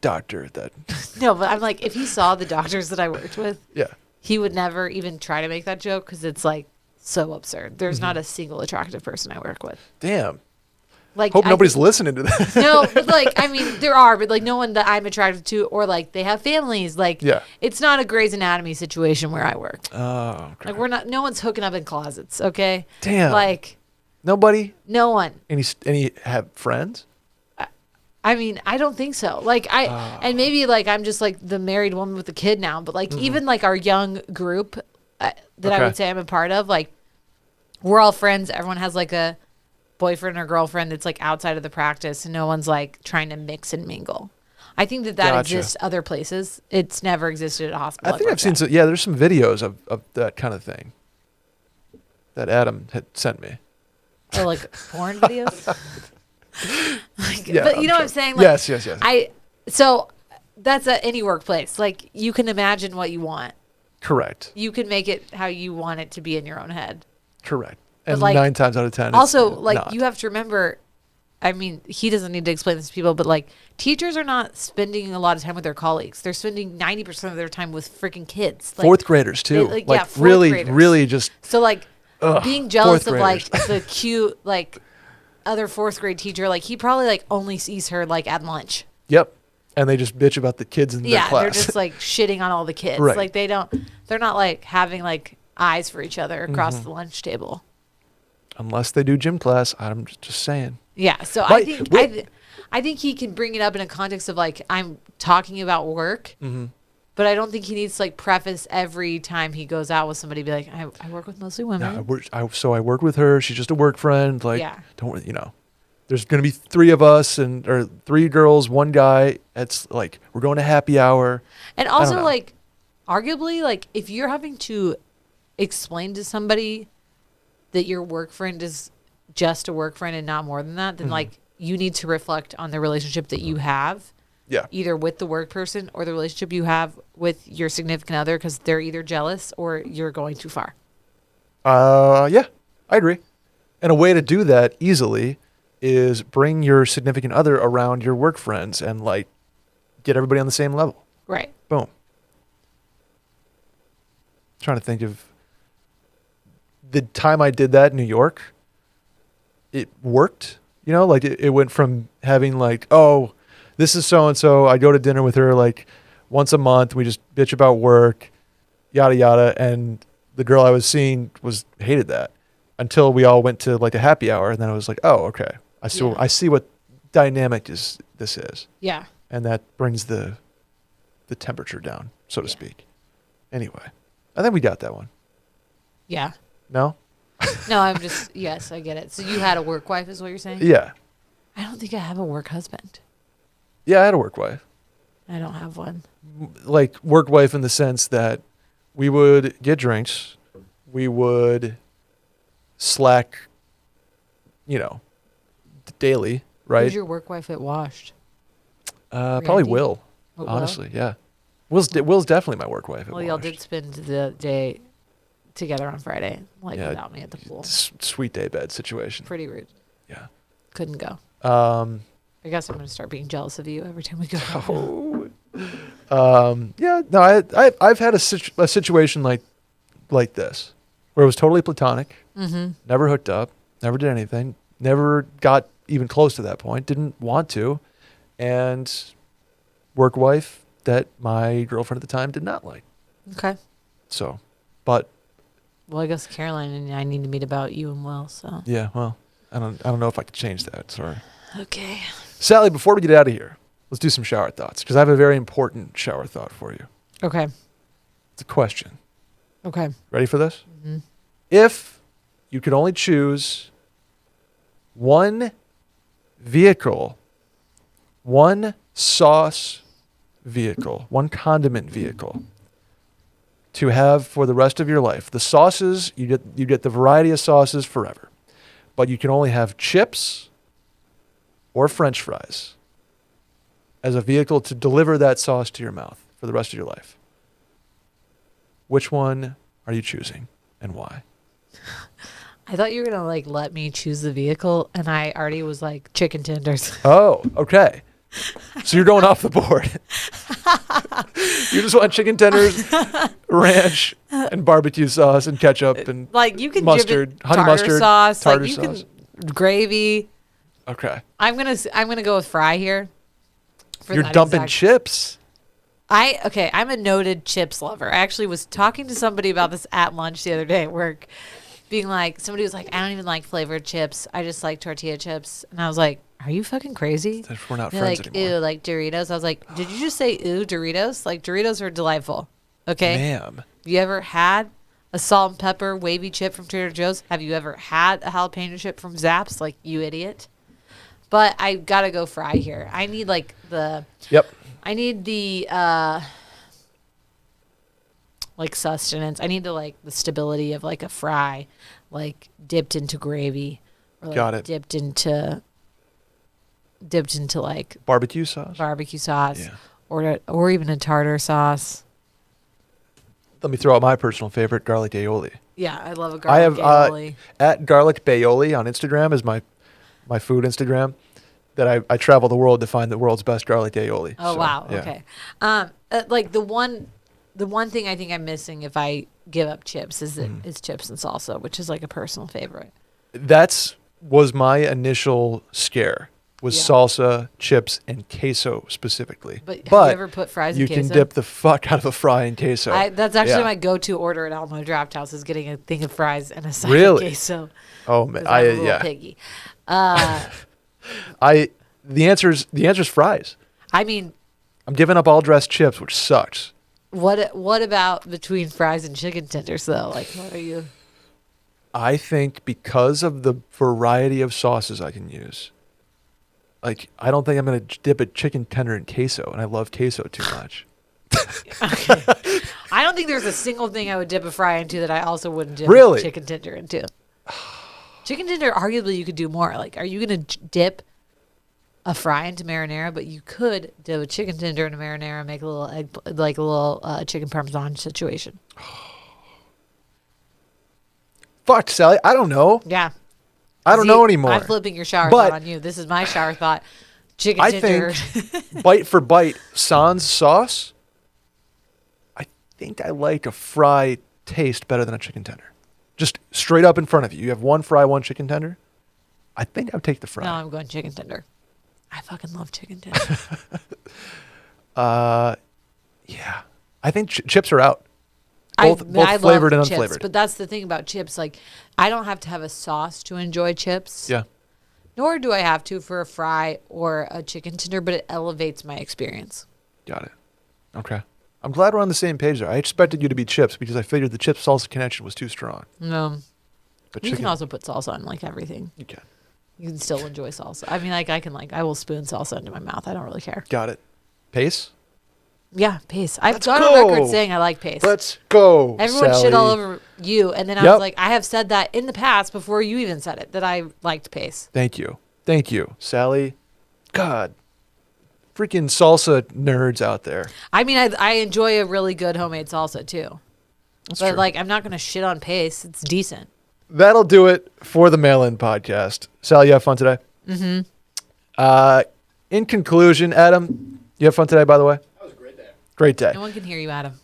[SPEAKER 1] doctor that
[SPEAKER 2] no, but I'm like, if he saw the doctors that I worked with,
[SPEAKER 1] yeah.
[SPEAKER 2] he would never even try to make that joke because it's like so absurd. There's not a single attractive person I work with.
[SPEAKER 1] Damn.
[SPEAKER 2] Like,
[SPEAKER 1] Hope nobody's listening to that.
[SPEAKER 2] No, but like, I mean, there are, but like no one that I'm attracted to, or like they have families. Like,
[SPEAKER 1] Yeah.
[SPEAKER 2] it's not a Grey's Anatomy situation where I work.
[SPEAKER 1] Oh, okay.
[SPEAKER 2] Like no one's hooking up in closets. Okay.
[SPEAKER 1] Damn.
[SPEAKER 2] Like
[SPEAKER 1] Nobody?
[SPEAKER 2] no one.
[SPEAKER 1] Any have friends?
[SPEAKER 2] I mean, I don't think so. Like and maybe like I'm just like the married woman with a kid now, but like even like our young group that I
[SPEAKER 1] Okay.
[SPEAKER 2] would say I'm a part of, like we're all friends. Everyone has like a boyfriend or girlfriend that's like outside of the practice, and no one's like trying to mix and mingle. I think that
[SPEAKER 1] Gotcha.
[SPEAKER 2] exists other places. It's never existed at a hospital.
[SPEAKER 1] I think I've seen some. Yeah, there's some videos of that kind of thing that Adam had sent me.
[SPEAKER 2] or like porn videos. Like,
[SPEAKER 1] Yeah,
[SPEAKER 2] but you
[SPEAKER 1] I'm
[SPEAKER 2] know what
[SPEAKER 1] sure.
[SPEAKER 2] I'm saying? Like,
[SPEAKER 1] Yes.
[SPEAKER 2] So that's at any workplace. Like you can imagine what you want.
[SPEAKER 1] Correct.
[SPEAKER 2] You can make it how you want it to be in your own head.
[SPEAKER 1] Correct. And
[SPEAKER 2] like,
[SPEAKER 1] 9 times out of 10,
[SPEAKER 2] Also,
[SPEAKER 1] it's
[SPEAKER 2] like
[SPEAKER 1] not.
[SPEAKER 2] you have to remember. I mean, he doesn't need to explain this to people, but like teachers are not spending a lot of time with their colleagues. They're spending 90% of their time with freaking kids. Like,
[SPEAKER 1] fourth graders too.
[SPEAKER 2] like,
[SPEAKER 1] Like
[SPEAKER 2] yeah, fourth
[SPEAKER 1] really,
[SPEAKER 2] graders.
[SPEAKER 1] really just.
[SPEAKER 2] So like being jealous of
[SPEAKER 1] fourth
[SPEAKER 2] like
[SPEAKER 1] graders.
[SPEAKER 2] the cute like other fourth grade teacher, like he probably like only sees her like at lunch.
[SPEAKER 1] Yep. And they just bitch about the kids in their
[SPEAKER 2] Yeah,
[SPEAKER 1] class.
[SPEAKER 2] they're just like shitting on all the kids.
[SPEAKER 1] Right.
[SPEAKER 2] Like they're not like having like eyes for each other across the lunch table.
[SPEAKER 1] Unless they do gym class. I'm just saying.
[SPEAKER 2] Yeah, so
[SPEAKER 1] Right.
[SPEAKER 2] I think he can bring it up in a context of like I'm talking about work,
[SPEAKER 1] Mm-hmm.
[SPEAKER 2] but I don't think he needs to like preface every time he goes out with somebody be like I work with mostly women.
[SPEAKER 1] I work with her. She's just a work friend. Like,
[SPEAKER 2] Yeah.
[SPEAKER 1] don't there's gonna be 3 of us or 3 girls, 1 guy. It's like we're going to happy hour.
[SPEAKER 2] And
[SPEAKER 1] I don't
[SPEAKER 2] also
[SPEAKER 1] know.
[SPEAKER 2] like arguably like if you're having to explain to somebody that your work friend is just a work friend and not more than that, then like you need to reflect on the relationship that you have.
[SPEAKER 1] Yeah.
[SPEAKER 2] Either with the work person or the relationship you have with your significant other, because they're either jealous or you're going too far.
[SPEAKER 1] Yeah, I agree. And a way to do that easily is bring your significant other around your work friends and like get everybody on the same level.
[SPEAKER 2] Right.
[SPEAKER 1] Boom. Trying to think of the time I did that in New York. It worked, like it went from having like, oh, this is so-and-so. I go to dinner with her like once a month. We just bitch about work, yada, yada. And the girl I was seeing hated that until we all went to like a happy hour. And then I was like, oh, okay. I see what dynamic this is.
[SPEAKER 2] Yeah.
[SPEAKER 1] And that brings the temperature down, so to speak. Anyway, I think we got that one.
[SPEAKER 2] Yeah.
[SPEAKER 1] No?
[SPEAKER 2] No, I'm just, yes, I get it. So you had a work wife is what you're saying?
[SPEAKER 1] Yeah.
[SPEAKER 2] I don't think I have a work husband.
[SPEAKER 1] Yeah, I had a work wife.
[SPEAKER 2] I don't have one.
[SPEAKER 1] Like work wife in the sense that we would get drinks. We would slack, daily, right?
[SPEAKER 2] Who's your work wife at Washed?
[SPEAKER 1] Probably
[SPEAKER 2] Randy?
[SPEAKER 1] Will,
[SPEAKER 2] Will?
[SPEAKER 1] honestly. Yeah. Will's definitely my work wife.
[SPEAKER 2] Well, y'all did spend the day together on Friday, like
[SPEAKER 1] Yeah.
[SPEAKER 2] without me at the pool.
[SPEAKER 1] Sweet day bed situation.
[SPEAKER 2] Pretty rude.
[SPEAKER 1] Yeah.
[SPEAKER 2] Couldn't go. I guess I'm going to start being jealous of you every time we go.
[SPEAKER 1] Yeah, no, I've had a situation like this where it was totally platonic, never hooked up, never did anything, never got even close to that point, didn't want to, and work wife that my girlfriend at the time did not like.
[SPEAKER 2] Okay.
[SPEAKER 1] So, but
[SPEAKER 2] Well, I guess Caroline and I need to meet about you and Will. So
[SPEAKER 1] yeah, well, I don't know if I could change that. Sorry.
[SPEAKER 2] Okay.
[SPEAKER 1] Sally, before we get out of here, let's do some shower thoughts because I have a very important shower thought for you.
[SPEAKER 2] Okay.
[SPEAKER 1] It's a question.
[SPEAKER 2] Okay.
[SPEAKER 1] Ready for this?
[SPEAKER 2] Mm-hmm.
[SPEAKER 1] If you could only choose one vehicle, one sauce vehicle, one condiment vehicle to have for the rest of your life, the sauces, you get the variety of sauces forever, but you can only have chips or French fries as a vehicle to deliver that sauce to your mouth for the rest of your life. Which one are you choosing and why?
[SPEAKER 2] I thought you were gonna like let me choose the vehicle, and I already was like chicken tenders.
[SPEAKER 1] Oh, okay. So you're going off the board. You just want chicken tenders, ranch, and barbecue sauce, and ketchup, and
[SPEAKER 2] Like you can
[SPEAKER 1] mustard, honey
[SPEAKER 2] tartar
[SPEAKER 1] mustard,
[SPEAKER 2] sauce,
[SPEAKER 1] tartar
[SPEAKER 2] like you
[SPEAKER 1] sauce.
[SPEAKER 2] can gravy.
[SPEAKER 1] Okay.
[SPEAKER 2] I'm gonna go with fry here. for
[SPEAKER 1] You're
[SPEAKER 2] that
[SPEAKER 1] dumping
[SPEAKER 2] exact-
[SPEAKER 1] chips.
[SPEAKER 2] I'm a noted chips lover. I actually was talking to somebody about this at lunch the other day at work, being like, somebody was like, I don't even like flavored chips. I just like tortilla chips. And I was like, are you fucking crazy?
[SPEAKER 1] We're not
[SPEAKER 2] They're
[SPEAKER 1] friends
[SPEAKER 2] like,
[SPEAKER 1] anymore.
[SPEAKER 2] ew, like Doritos. I was like, did you just say ew, Doritos? Like Doritos are delightful. Okay.
[SPEAKER 1] Ma'am.
[SPEAKER 2] Have you ever had a salt and pepper wavy chip from Trader Joe's? Have you ever had a jalapeno chip from Zapp's? Like, you idiot. But I gotta go fry here. I need like the
[SPEAKER 1] Yep.
[SPEAKER 2] I need the like sustenance. I need the stability of like a fry, like dipped into gravy, or like
[SPEAKER 1] Got it.
[SPEAKER 2] dipped into like
[SPEAKER 1] Barbecue sauce.
[SPEAKER 2] barbecue sauce,
[SPEAKER 1] Yeah.
[SPEAKER 2] or even a tartar sauce.
[SPEAKER 1] Let me throw out my personal favorite, garlic aioli.
[SPEAKER 2] Yeah, I love a
[SPEAKER 1] I
[SPEAKER 2] garlic
[SPEAKER 1] have
[SPEAKER 2] aioli.
[SPEAKER 1] at garlic aioli on Instagram is my food Instagram that I travel the world to find the world's best garlic aioli.
[SPEAKER 2] Oh
[SPEAKER 1] So,
[SPEAKER 2] wow,
[SPEAKER 1] yeah.
[SPEAKER 2] okay. Like the one thing I think I'm missing if I give up chips is chips and salsa, which is like a personal favorite.
[SPEAKER 1] Was my initial scare was
[SPEAKER 2] Yeah.
[SPEAKER 1] salsa, chips, and queso specifically.
[SPEAKER 2] But have you ever put fries in
[SPEAKER 1] you
[SPEAKER 2] queso?
[SPEAKER 1] can dip the fuck out of a fry in queso.
[SPEAKER 2] That's actually
[SPEAKER 1] Yeah.
[SPEAKER 2] my go-to order at Alamo Draft House is getting a thing of fries and a side
[SPEAKER 1] Really?
[SPEAKER 2] of queso.
[SPEAKER 1] Oh man,
[SPEAKER 2] 'Cause I'm a little
[SPEAKER 1] yeah.
[SPEAKER 2] piggy.
[SPEAKER 1] The answer's fries.
[SPEAKER 2] I mean,
[SPEAKER 1] I'm giving up all dressed chips, which sucks.
[SPEAKER 2] what about between fries and chicken tenders though? Like, what are you?
[SPEAKER 1] I think because of the variety of sauces I can use, like I don't think I'm gonna dip a chicken tender in queso, and I love queso too much.
[SPEAKER 2] I don't think there's a single thing I would dip a fry into that I also wouldn't dip
[SPEAKER 1] Really?
[SPEAKER 2] a chicken tender into. Chicken tender, arguably, you could do more. Like, are you gonna dip a fry into marinara? But you could dip a chicken tender into marinara and make a little egg, like a little chicken parmesan situation.
[SPEAKER 1] Fuck, Sally. I don't know.
[SPEAKER 2] Yeah.
[SPEAKER 1] I don't
[SPEAKER 2] See,
[SPEAKER 1] know anymore.
[SPEAKER 2] I'm flipping your shower
[SPEAKER 1] But
[SPEAKER 2] thought on you. This is my shower thought. Chicken
[SPEAKER 1] I
[SPEAKER 2] tender.
[SPEAKER 1] think bite for bite, sans sauce. I think I like a fry taste better than a chicken tender. Just straight up in front of you. You have one fry, one chicken tender. I think I would take the fry.
[SPEAKER 2] No, I'm going chicken tender. I fucking love chicken tender.
[SPEAKER 1] Yeah. I think chips are out. Both
[SPEAKER 2] I
[SPEAKER 1] flavored
[SPEAKER 2] love
[SPEAKER 1] and
[SPEAKER 2] chips,
[SPEAKER 1] unflavored.
[SPEAKER 2] but that's the thing about chips. Like, I don't have to have a sauce to enjoy chips.
[SPEAKER 1] Yeah.
[SPEAKER 2] Nor do I have to for a fry or a chicken tender, but it elevates my experience.
[SPEAKER 1] Got it. Okay. I'm glad we're on the same page there. I expected you to be chips because I figured the chip salsa connection was too strong.
[SPEAKER 2] No,
[SPEAKER 1] But
[SPEAKER 2] you
[SPEAKER 1] chicken,
[SPEAKER 2] can also put salsa on like everything.
[SPEAKER 1] you can.
[SPEAKER 2] You can still enjoy salsa. I mean, like I will spoon salsa into my mouth. I don't really care.
[SPEAKER 1] Got it. Pace?
[SPEAKER 2] Yeah, pace. I've
[SPEAKER 1] Let's
[SPEAKER 2] gone on record
[SPEAKER 1] go.
[SPEAKER 2] saying I like pace.
[SPEAKER 1] Let's go.
[SPEAKER 2] Everyone
[SPEAKER 1] Sally.
[SPEAKER 2] shit all over you, and then I
[SPEAKER 1] Yep.
[SPEAKER 2] was like, I have said that in the past before you even said it that I liked pace.
[SPEAKER 1] Thank you. Thank you, Sally. God. Freaking salsa nerds out there.
[SPEAKER 2] I mean, I enjoy a really good homemade salsa too.
[SPEAKER 1] That's
[SPEAKER 2] But
[SPEAKER 1] true.
[SPEAKER 2] like, I'm not gonna shit on pace. It's decent.
[SPEAKER 1] That'll do it for the mail-in podcast. Sally, you have fun today? Mm-hmm. In conclusion, Adam, you have fun today, by the way?
[SPEAKER 4] That was a great day.
[SPEAKER 1] Great day.
[SPEAKER 2] No one can hear you, Adam.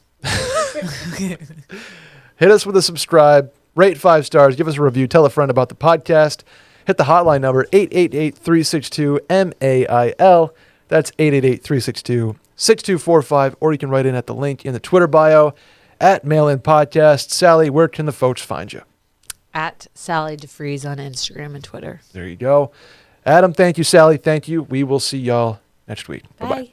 [SPEAKER 1] Hit us with a subscribe, rate 5 stars, give us a review, tell a friend about the podcast. Hit the hotline number 888-362-MAIL. That's 888-362-6245, or you can write in at the link in the Twitter bio at Mail-In Podcast. Sally, where can the folks find you?
[SPEAKER 2] At Sally deFries on Instagram and Twitter.
[SPEAKER 1] There you go. Adam, thank you. Sally, thank you. We will see y'all next week. Bye-bye.
[SPEAKER 2] Bye.